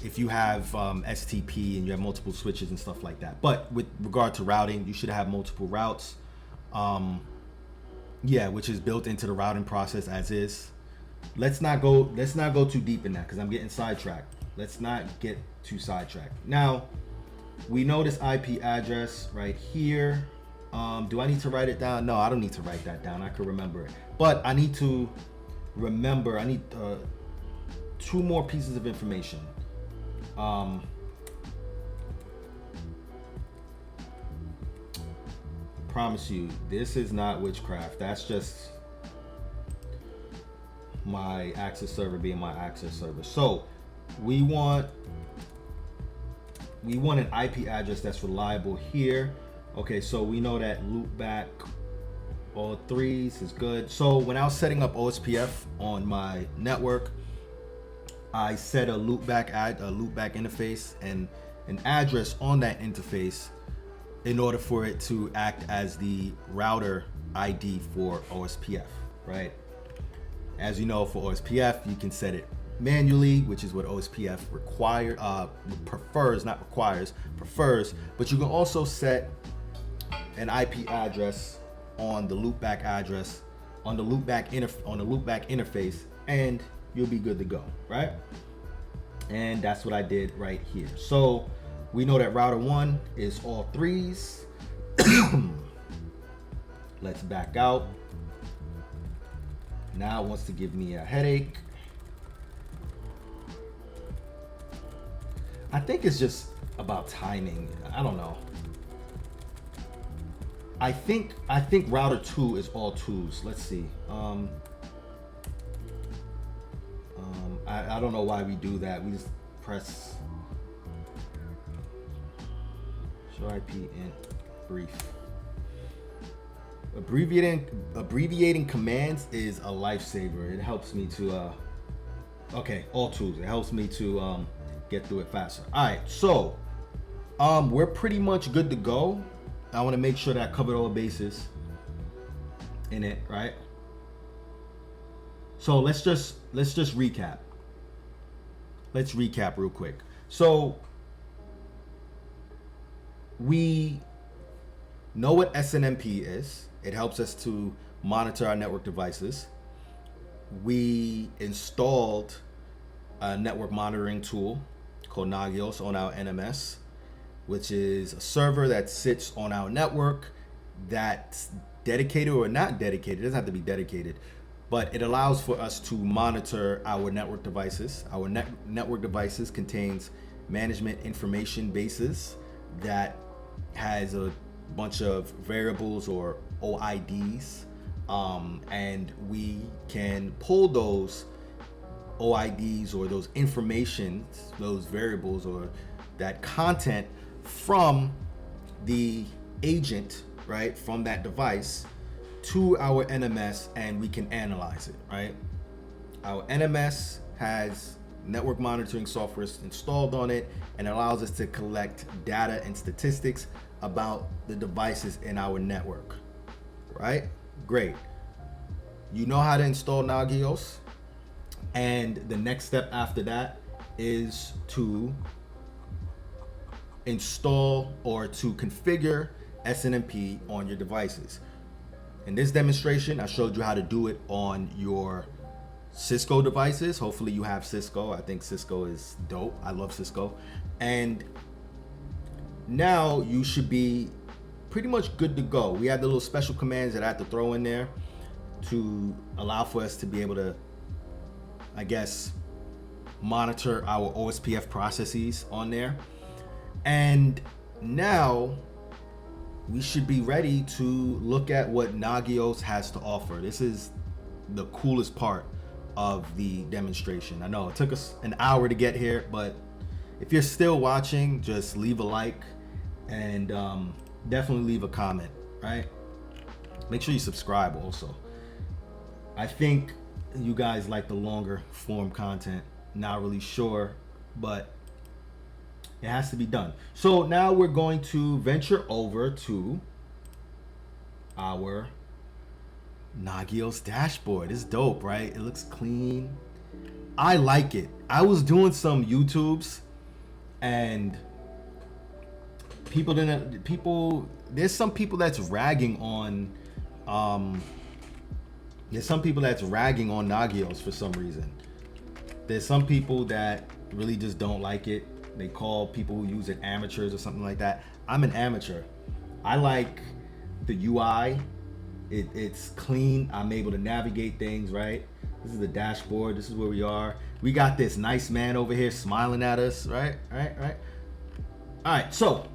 if you have STP and you have multiple switches and stuff like that. But with regard to routing, you should have multiple routes. Yeah, which is built into the routing process as is. Let's not go too deep in that because I'm getting sidetracked. Let's not get too sidetracked. Now, we know this IP address right here. Do I need to write it down? No, I don't need to write that down. I could remember it. But I need to remember, I need two more pieces of information. Promise you, this is not witchcraft. That's just my access server being my access server. So we want an IP address that's reliable here. Okay, so we know that loopback all threes is good. So when I was setting up OSPF on my network, I set a loopback interface and an address on that interface in order for it to act as the router ID for OSPF, right? As you know, for OSPF, you can set it manually, which is what OSPF prefers, but you can also set an IP address on the loopback address, on the loopback interface, and you'll be good to go, right? And that's what I did right here. So we know that router 1 is all threes. Let's back out. Now it wants to give me a headache. I think it's just about timing. I don't know. I think router 2 is all twos. Let's see. I don't know why we do that. We just press show IP int brief. Abbreviating commands is a lifesaver. It helps me to okay, all twos. It helps me to get through it faster. All right, so we're pretty much good to go. I want to make sure that I covered all bases in it, right? So let's just recap. Let's recap real quick. So we know what SNMP is. It helps us to monitor our network devices. We installed a network monitoring tool called Nagios on our NMS, which is a server that sits on our network that's dedicated or not dedicated. It doesn't have to be dedicated, but it allows for us to monitor our network devices. Our network devices contains management information bases that has a bunch of variables or OIDs, and we can pull those OIDs or those information, those variables or that content from the agent, right, from that device to our NMS, and we can analyze it, right? Our NMS has network monitoring software installed on it and allows us to collect data and statistics about the devices in our network, right? Great. You know how to install Nagios, and the next step after that is to install or to configure SNMP on your devices. In this demonstration, I showed you how to do it on your Cisco devices. Hopefully you have Cisco. I think Cisco is dope. I love Cisco. And now you should be pretty much good to go. We have the little special commands that I have to throw in there to allow for us to be able to, I guess, monitor our OSPF processes on there. And now we should be ready to look at what Nagios has to offer. This is the coolest part of the demonstration. I know it took us an hour to get here, but if you're still watching, just leave a like and definitely leave a comment, right? Make sure you subscribe also. I think you guys like the longer form content. Not really sure, but it has to be done. So now we're going to venture over to our Nagios dashboard. It's dope, right? It looks clean. I like it. I was doing some YouTubes and there's some people that's ragging on Nagios for some reason. There's some people that really just don't like it. They call people who use it amateurs or something like that. I'm an amateur. I like the UI. It's clean. I'm able to navigate things, right? This is the dashboard. This is where we are. We got this nice man over here smiling at us, right? All right, so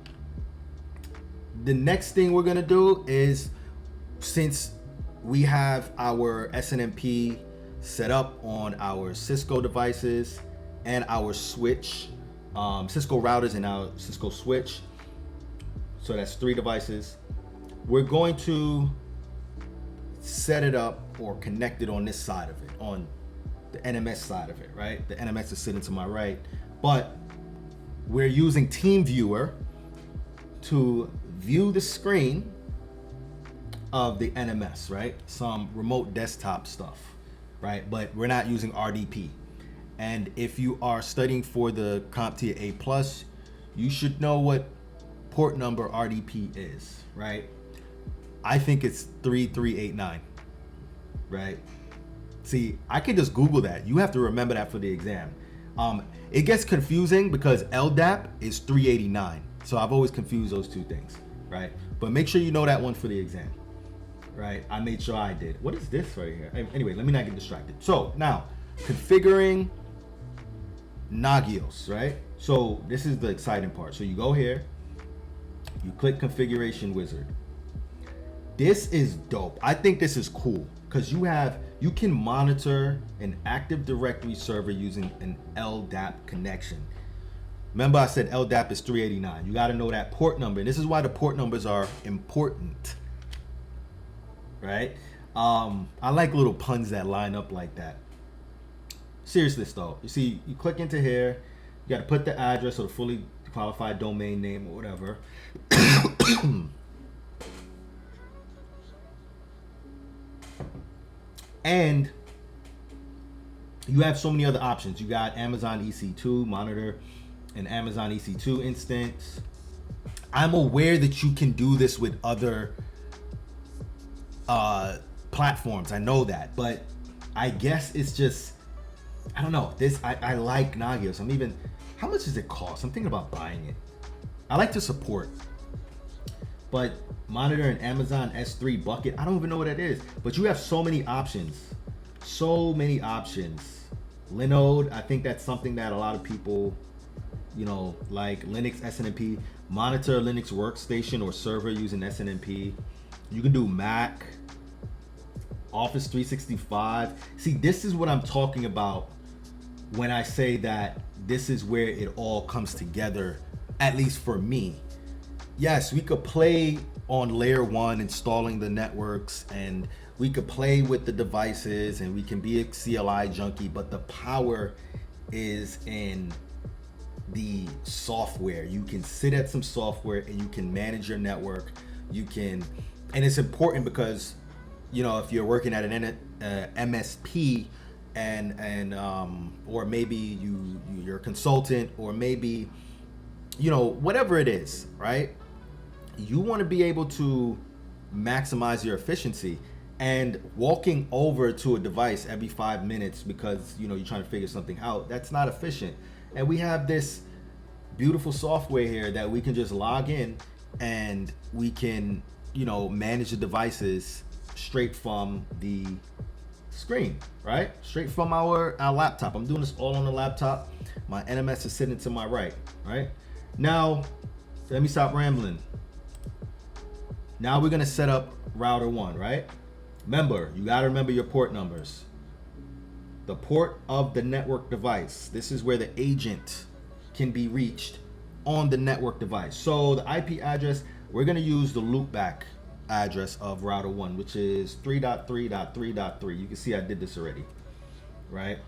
the next thing we're gonna do is, since we have our SNMP set up on our Cisco devices and our switch, Cisco routers and our Cisco switch, so that's 3 devices, we're going to set it up or connect it on this side of it, on the NMS side of it, right? The NMS is sitting to my right, but we're using TeamViewer to view the screen of the NMS, right? Some remote desktop stuff, right? But we're not using RDP. And if you are studying for the CompTIA A+, you should know what port number RDP is, right? I think it's 3389, right? See, I can just Google that. You have to remember that for the exam. It gets confusing because LDAP is 389. So I've always confused those two things, right? But make sure you know that one for the exam, right? I made sure I did. What is this right here? Anyway, let me not get distracted. So now, configuring Nagios, right? So this is the exciting part. So you go here, you click Configuration Wizard. This is dope. I think this is cool because you can monitor an Active Directory server using an LDAP connection. Remember I said LDAP is 389. You got to know that port number. And this is why the port numbers are important, right? I like little puns that line up like that. Seriously though, you see, you click into here, you got to put the address or the fully qualified domain name or whatever. And you have so many other options. You got Amazon EC2 monitor and Amazon EC2 instance. I'm aware that you can do this with other platforms. I know that, but I guess it's just, I don't know. I like Nagios. How much does it cost? I'm thinking about buying it. I like to support, but monitor and Amazon S3 bucket, I don't even know what that is, but you have so many options. Linode, I think that's something that a lot of people, like Linux SNMP, monitor Linux workstation or server using SNMP. You can do Mac, Office 365. See, this is what I'm talking about when I say that this is where it all comes together, at least for me. Yes, we could play on layer 1, installing the networks, and we could play with the devices, and we can be a CLI junkie, but the power is in the software. You can sit at some software and you can manage your network. And it's important because, if you're working at an MSP and or maybe you're a consultant, or maybe you know, whatever it is, right? You want to be able to maximize your efficiency, and walking over to a device every 5 minutes because, you know, you're trying to figure something out, that's not efficient. And we have this beautiful software here that we can just log in, and we can, you know, manage the devices straight from the screen, right? Straight from our laptop. I'm doing this all on the laptop. My NMS is sitting to my right, right? Now, let me stop rambling. Now we're gonna set up router 1, right? Remember, you gotta remember your port numbers. The port of the network device. This is where the agent can be reached on the network device. So the IP address, we're gonna use the loopback address of router 1, which is 3.3.3.3. You can see I did this already, right?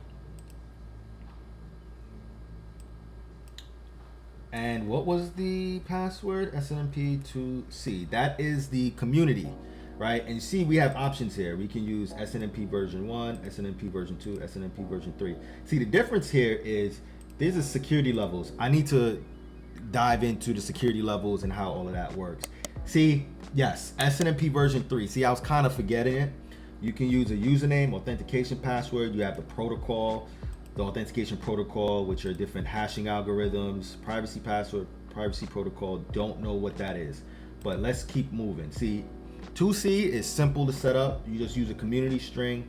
And what was the password? SNMP2C. That is the community, right? And you see we have options here. We can use SNMP version 1, SNMP version 2, SNMP version 3. See, the difference here is these are security levels. I need to dive into the security levels and how all of that works. See, yes, SNMP version 3. See, I was kind of forgetting it. You can use a username, authentication password. You have the protocol, the authentication protocol, which are different hashing algorithms, privacy password, privacy protocol. Don't know what that is, but let's keep moving. See, 2C is simple to set up. You just use a community string,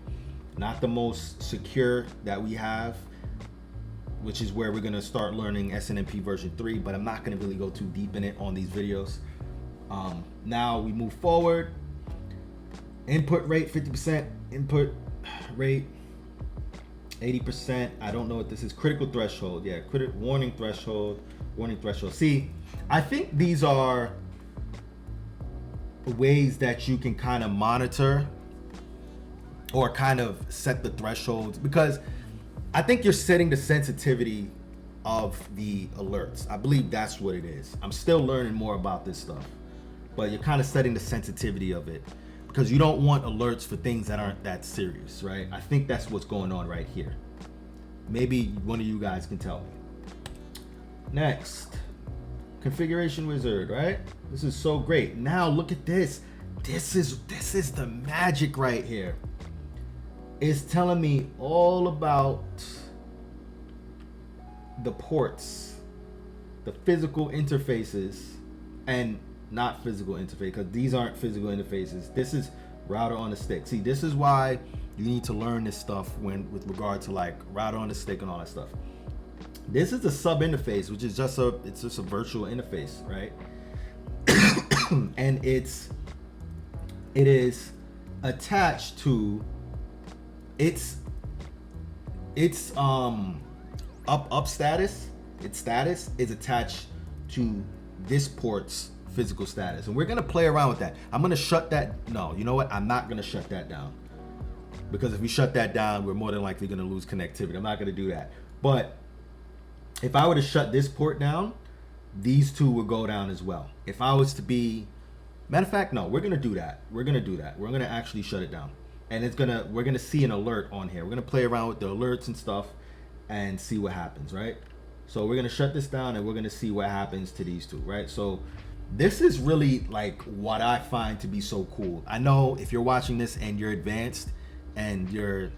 not the most secure that we have, which is where we're gonna start learning SNMP version 3, but I'm not gonna really go too deep in it on these videos. Now we move forward. Input rate 50%, input rate 80%. I don't know what this is. Critical threshold. Yeah, warning threshold, warning threshold. See, I think these are ways that you can kind of monitor or kind of set the thresholds, because I think you're setting the sensitivity of the alerts. I believe that's what it is. I'm still learning more about this stuff, but you're kind of setting the sensitivity of it, because you don't want alerts for things that aren't that serious, right? I think that's what's going on right here. Maybe one of you guys can tell me. Next, configuration wizard, right? This is so great. Now look at this. This is the magic right here. It's telling me all about the ports, the physical interfaces, and not physical interface, because these aren't physical interfaces. This is router on a stick. See, this is why you need to learn this stuff with regard to like router on a stick and all that stuff. This is a sub interface, which is just a virtual interface, right? And it is attached to its up status. Its status is attached to this port's physical status, and we're gonna play around with that. I'm gonna shut that. No, you know what? I'm not gonna shut that down, because if we shut that down, we're more than likely gonna lose connectivity. I'm not gonna do that. But if I were to shut this port down, these two would go down as well. If I was to be, matter of fact, no, we're gonna do that. We're gonna actually shut it down, and we're gonna see an alert on here. We're gonna play around with the alerts and stuff and see what happens, right? So we're gonna shut this down, and we're gonna see what happens to these two, right? So this is really like what I find to be so cool. I know if you're watching this and you're advanced and you're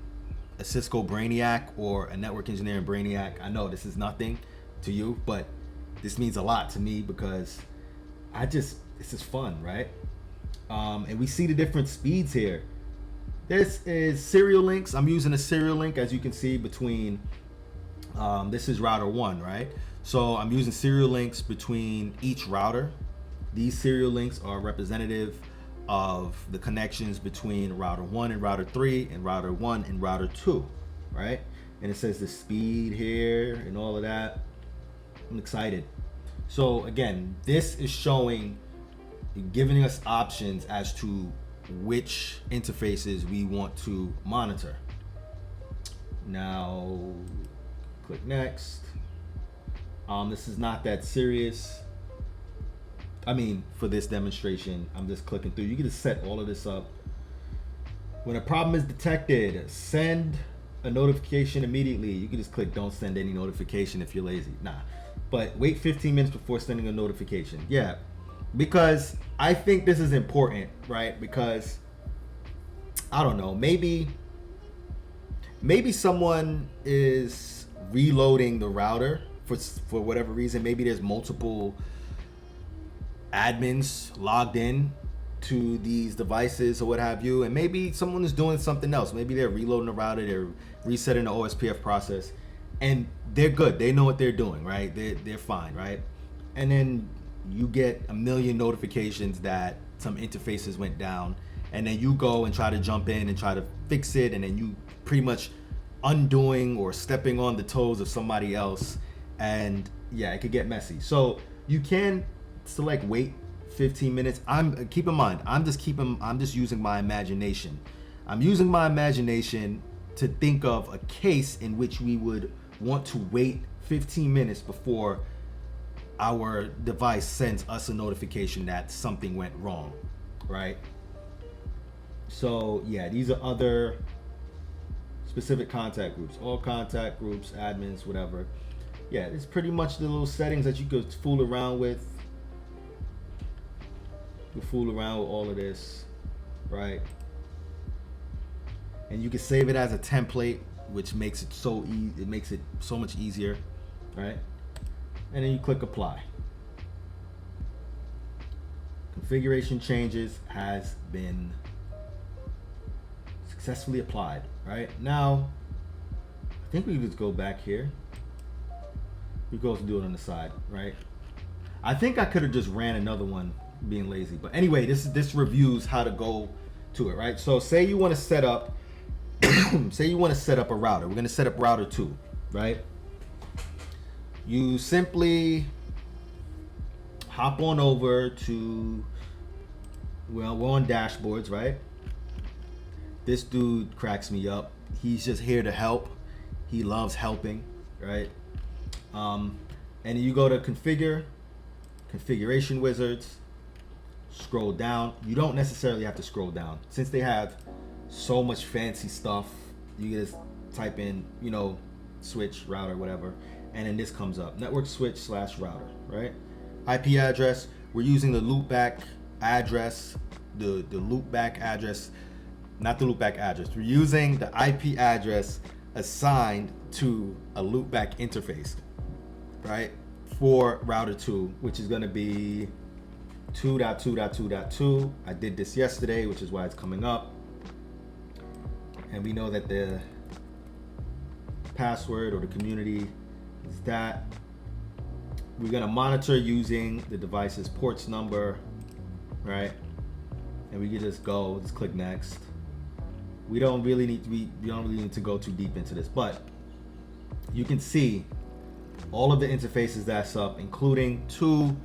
a Cisco brainiac or a network engineering brainiac, I know this is nothing to you, but this means a lot to me, because this is fun, right? And we see the different speeds here. This is serial links. I'm using a serial link, as you can see, between this is router 1, right? So I'm using serial links between each router. These serial links are representative of the connections between router 1 and router 3 and router 1 and router 2, right? And it says the speed here and all of that. I'm excited. So again, this is giving us options as to which interfaces we want to monitor. Now, click next. This is not that serious. I mean, for this demonstration, I'm just clicking through. You can just set all of this up. When a problem is detected, send a notification immediately. You can just click don't send any notification if you're lazy. Nah, but wait 15 minutes before sending a notification. Yeah, because I think this is important, right? Because I don't know, maybe someone is reloading the router for whatever reason. Maybe there's multiple admins logged in to these devices or what have you, and maybe someone is doing something else. Maybe they're reloading the router, they're resetting the OSPF process, and they're good. They know what they're doing, right? They're fine, right? And then you get a million notifications that some interfaces went down, and then you go and try to jump in and try to fix it, and then you pretty much undoing or stepping on the toes of somebody else, and yeah, it could get messy. So you can select wait 15 minutes. Keep in mind, I'm just using my imagination. I'm using my imagination to think of a case in which we would want to wait 15 minutes before our device sends us a notification that something went wrong, right? So yeah, these are other specific contact groups, all contact groups, admins, whatever. Yeah, it's pretty much the little settings that you could fool around with. You fool around with all of this, right? And you can save it as a template, which makes it so easy. It makes it so much easier, right? And then you click apply. Configuration changes has been successfully applied. Right now, I think we just go back here. We go to do it on the side, right? I think I could have just ran another one, being lazy. But anyway, this reviews how to go to it, right? So say you want to set up, say you want to set up a router. We're gonna set up router 2, right? You simply hop on over to, well, we're on dashboards, right? This dude cracks me up. He's just here to help. He loves helping, right? And you go to configure, configuration wizards, scroll down. You don't necessarily have to scroll down. Since they have so much fancy stuff, you can just type in, you know, switch, router, whatever, and then this comes up. Network switch / router, right? IP address, we're using the loopback address, the loopback address, not the loopback address. We're using the IP address assigned to a loopback interface, right? For router 2, which is gonna be 2.2.2.2. I did this yesterday, which is why it's coming up. And we know that the password or the community is that. We're gonna monitor using the device's ports number, right? And we can just go, just click next. We don't really need to go too deep into this, but you can see all of the interfaces that's up, including 2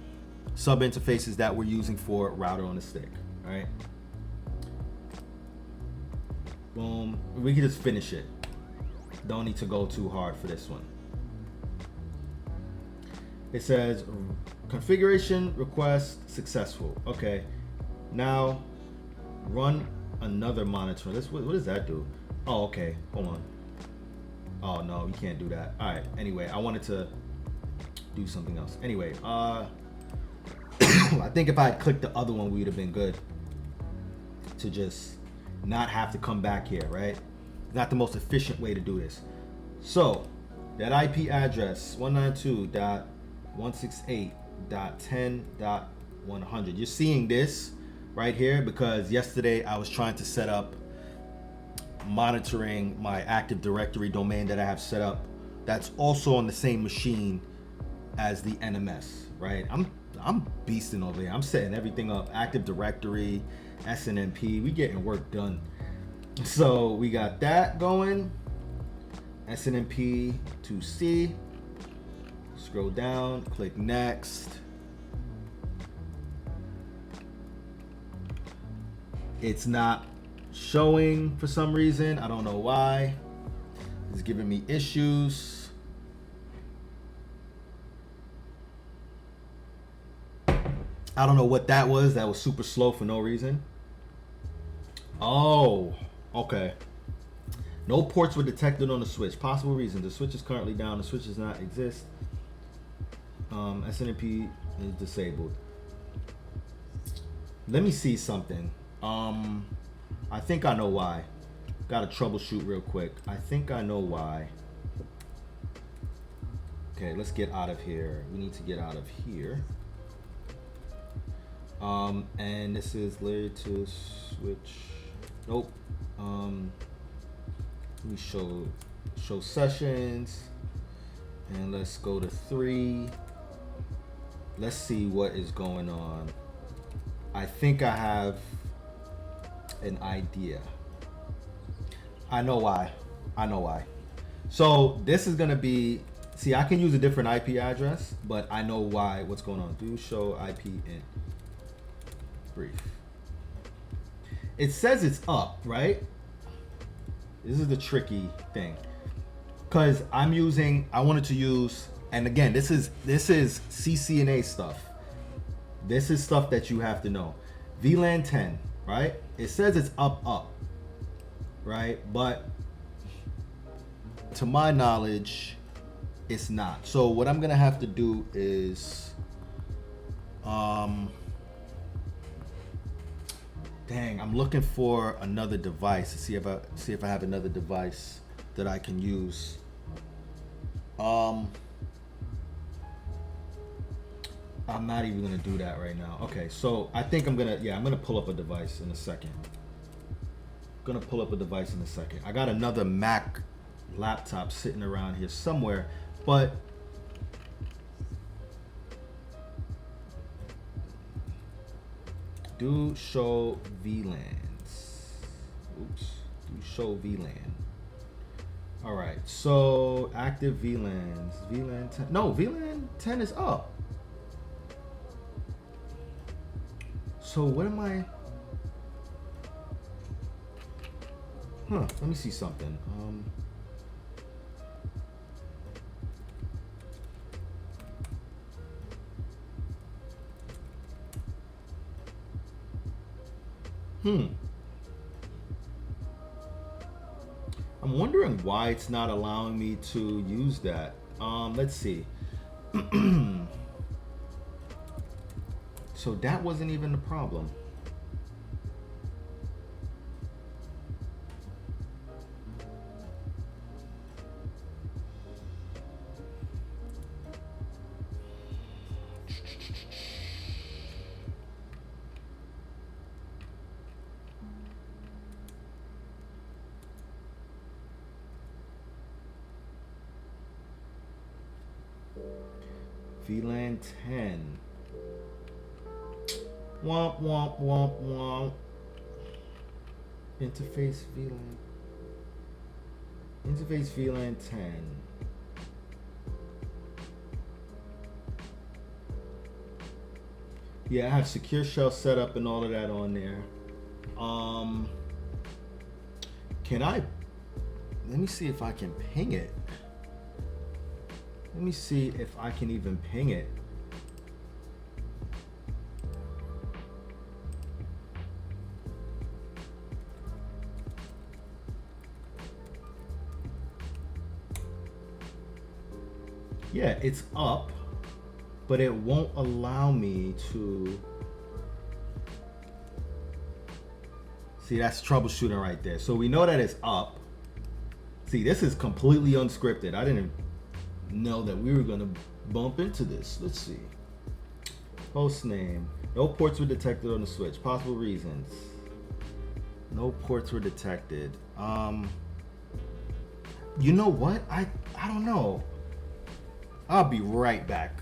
sub interfaces that we're using for router on the stick, right? Boom. We can just finish it. Don't need to go too hard for this one. It says configuration request successful. Okay, now run another monitor. What does that do? Oh, okay, hold on. Oh no, you can't do that. All right, anyway, I wanted to do something else. Anyway, I think if I had clicked the other one, we would have been good to just not have to come back here, right? Not the most efficient way to do this. So that IP address 192.168.10.100. You're seeing this right here because yesterday I was trying to set up monitoring my Active Directory domain that I have set up. That's also on the same machine as the NMS, right? I'm beasting over here. I'm setting everything up. Active Directory, SNMP. We getting work done. So we got that going. SNMP to C. Scroll down, click next. It's not showing for some reason. I don't know why. It's giving me issues. I don't know what that was. That was super slow for no reason. Oh, okay. No ports were detected on the switch. Possible reason. The switch is currently down. The switch does not exist. SNMP is disabled. Let me see something. I think I know why. Gotta troubleshoot real quick. I think I know why. Okay, let's get out of here. We need to get out of here. And this is layer 2 switch. Nope. Let me show sessions, and let's go to 3. Let's see what is going on. I think I have an idea. I know why. So this is gonna be, see, I can use a different IP address, but I know why, what's going on. Do show IP in brief. It says it's up, right? This is the tricky thing, because I wanted to use, and again, this is CCNA stuff. This is stuff that you have to know. VLAN 10, right? It says it's up, right? But to my knowledge, it's not. So what I'm gonna have to do is, dang, I'm looking for another device to see if I have another device that I can use. I'm not even gonna do that right now. Okay, so I think I'm gonna pull up a device in a second. I got another Mac laptop sitting around here somewhere, but do show VLANs. Oops, do show VLAN. All right, so active VLANs, VLAN 10. No, VLAN 10 is up. So what am I? Let me see something. I'm wondering why it's not allowing me to use that. Let's see. So that wasn't even the problem. VLAN 10. Womp womp womp womp. Interface VLAN. Interface VLAN 10. Yeah, I have secure shell set up and all of that on there. Let me see if I can ping it. Let me see if I can even ping it. Yeah, it's up, but it won't allow me to. See, that's troubleshooting right there. So we know that it's up. See, this is completely unscripted. I didn't know that we were gonna bump into this. Let's see. Host name. No ports were detected on the switch. Possible reasons. No ports were detected. You know what? I don't know. I'll be right back.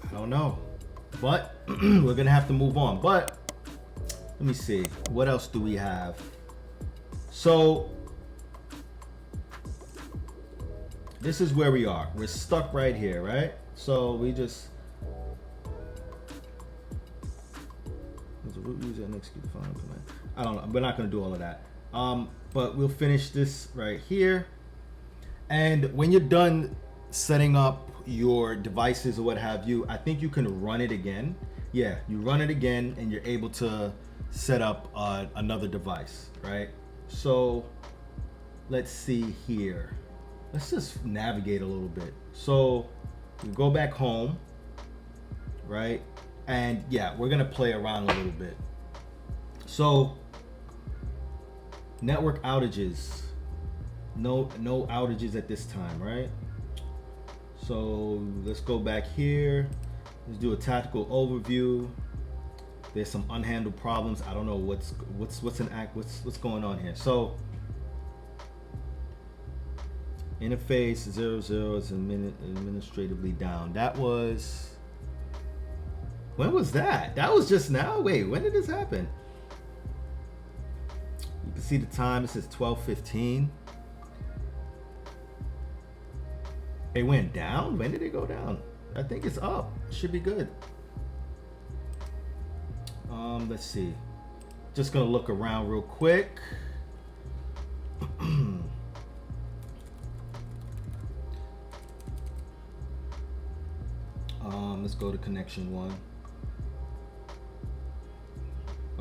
I don't know. But we're gonna have to move on. But let me see. What else do we have? So this is where we are. We're stuck right here, right? So we just root user and execute the following command. I don't know. We're not gonna do all of that. But we'll finish this right here. And when you're done setting up your devices or what have you, I think you can run it again. Yeah, you run it again and you're able to set up another device, right? So let's see here. Let's just navigate a little bit. So we go back home, right? And yeah, we're gonna play around a little bit. So network outages, no outages at this time, right? So let's go back here. Let's do a tactical overview. There's some unhandled problems. I don't know what's going on here. So interface 00 is administratively down. That was, when was that? That was just now. Wait, when did this happen? You can see the time. It says 12:15. It went down. When did it go down? I think it's up. It should be good. Let's see. Just gonna look around real quick. Let's go to connection 1.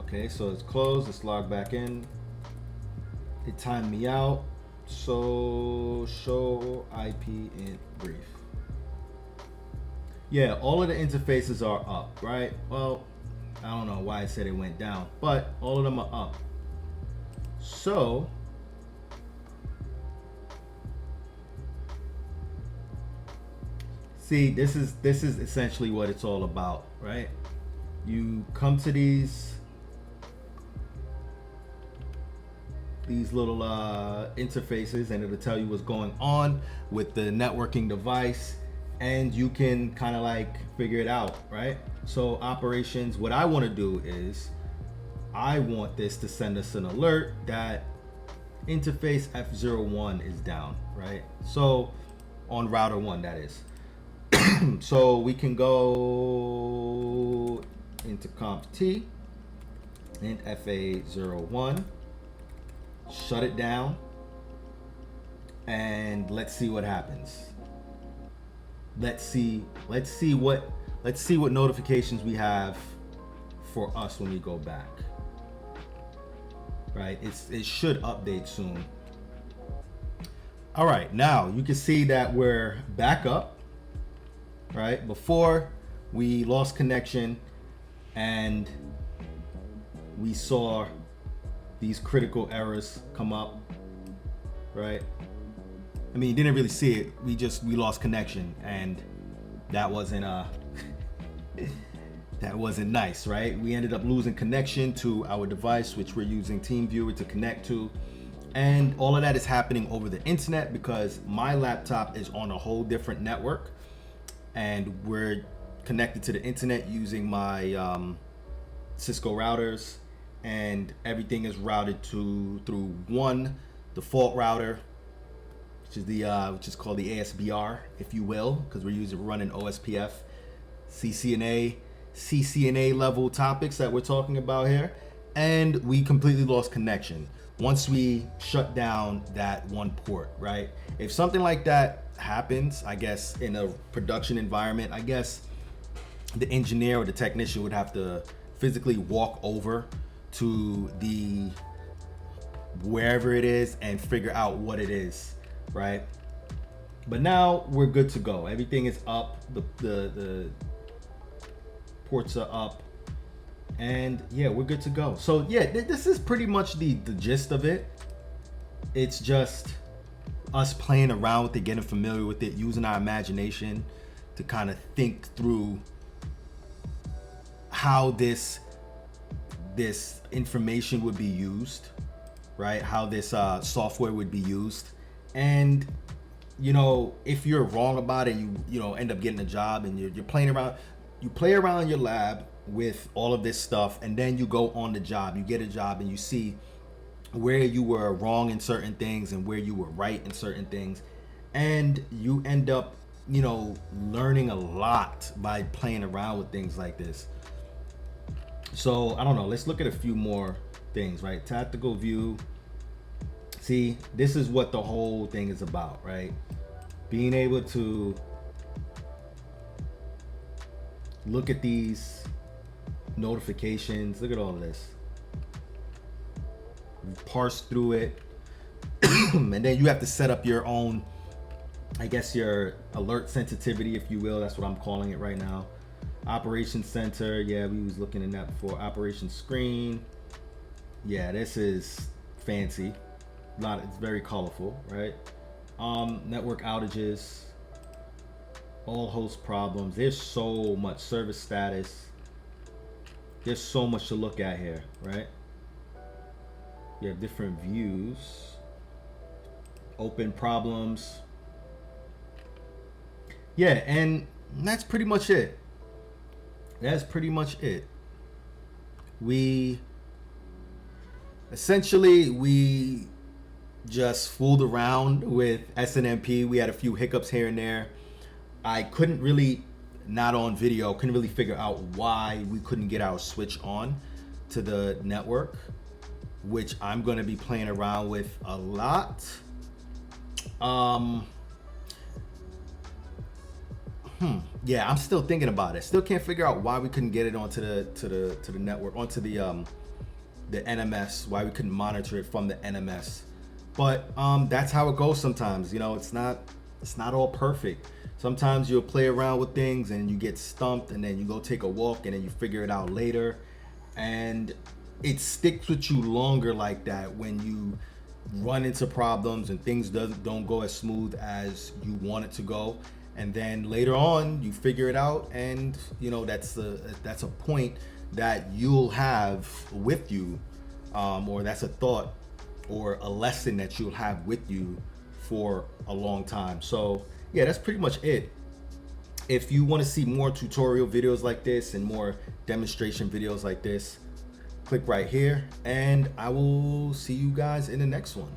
Okay, so it's closed. Let's log back in. It timed me out. So show IP in brief. Yeah, all of the interfaces are up, right? Well, I don't know why I said it went down, but all of them are up. So see, this is essentially what it's all about, right? You come to these little interfaces, and it'll tell you what's going on with the networking device, and you can kind of like figure it out, right? So operations, what I want to do is I want this to send us an alert that interface F01 is down, right? So on router 1, that is. So we can go into comp T and FA01, shut it down, and let's see what happens. Let's see what notifications we have for us when we go back. Right? It should update soon. All right, now you can see that we're back up. Right? Before we lost connection and we saw these critical errors come up, right? I mean, you didn't really see it. We lost connection, and that wasn't that wasn't nice, right? We ended up losing connection to our device, which we're using TeamViewer to connect to. And all of that is happening over the internet because my laptop is on a whole different network, and we're connected to the internet using my Cisco routers, and everything is routed through one default router, which is called the ASBR, if you will, because we're running OSPF, CCNA level topics that we're talking about here, and we completely lost connection once we shut down that one port, right? If something like that happens, I guess in a production environment, I guess the engineer or the technician would have to physically walk over to the wherever it is and figure out what it is, right? But now we're good to go. Everything is up. The ports are up, and yeah, we're good to go. So yeah, this is pretty much the gist of it. It's just us playing around with it, getting familiar with it, using our imagination to kind of think through how this information would be used, right? How this software would be used. And you know, if you're wrong about it, you know, end up getting a job, and you're playing around. You play around in your lab with all of this stuff, and then you go on the job. You get a job, and you see where you were wrong in certain things and where you were right in certain things, and you end up, you know, learning a lot by playing around with things like this. So I don't know, let's look at a few more things, right? Tactical view. See, this is what the whole thing is about, right? Being able to look at these notifications. Look at all of this. Parse through it. And then you have to set up your own, I guess, your alert sensitivity, if you will. That's what I'm calling it right now. Operation center, yeah, we was looking in that before. Operation screen, yeah, this is fancy. It's very colorful, right? Network outages, all host problems. There's so much. Service status. There's so much to look at here, right? You have different views. Open problems. Yeah, and that's pretty much it. That's pretty much it. We just fooled around with SNMP. We had a few hiccups here and there. I couldn't really, not on video, couldn't really figure out why we couldn't get our switch on to the network, which I'm going to be playing around with a lot. Yeah, I'm still thinking about it. Still can't figure out why we couldn't get it onto the network, onto the NMS, why we couldn't monitor it from the NMS. But that's how it goes sometimes. You know, it's not all perfect. Sometimes you'll play around with things and you get stumped, and then you go take a walk and then you figure it out later. And it sticks with you longer like that when you run into problems and things don't go as smooth as you want it to go. And then later on you figure it out, and you know that's a point that you'll have with you, or that's a thought or a lesson that you'll have with you for a long time. So yeah, that's pretty much it. If you want to see more tutorial videos like this and more demonstration videos like this, click right here, and I will see you guys in the next one.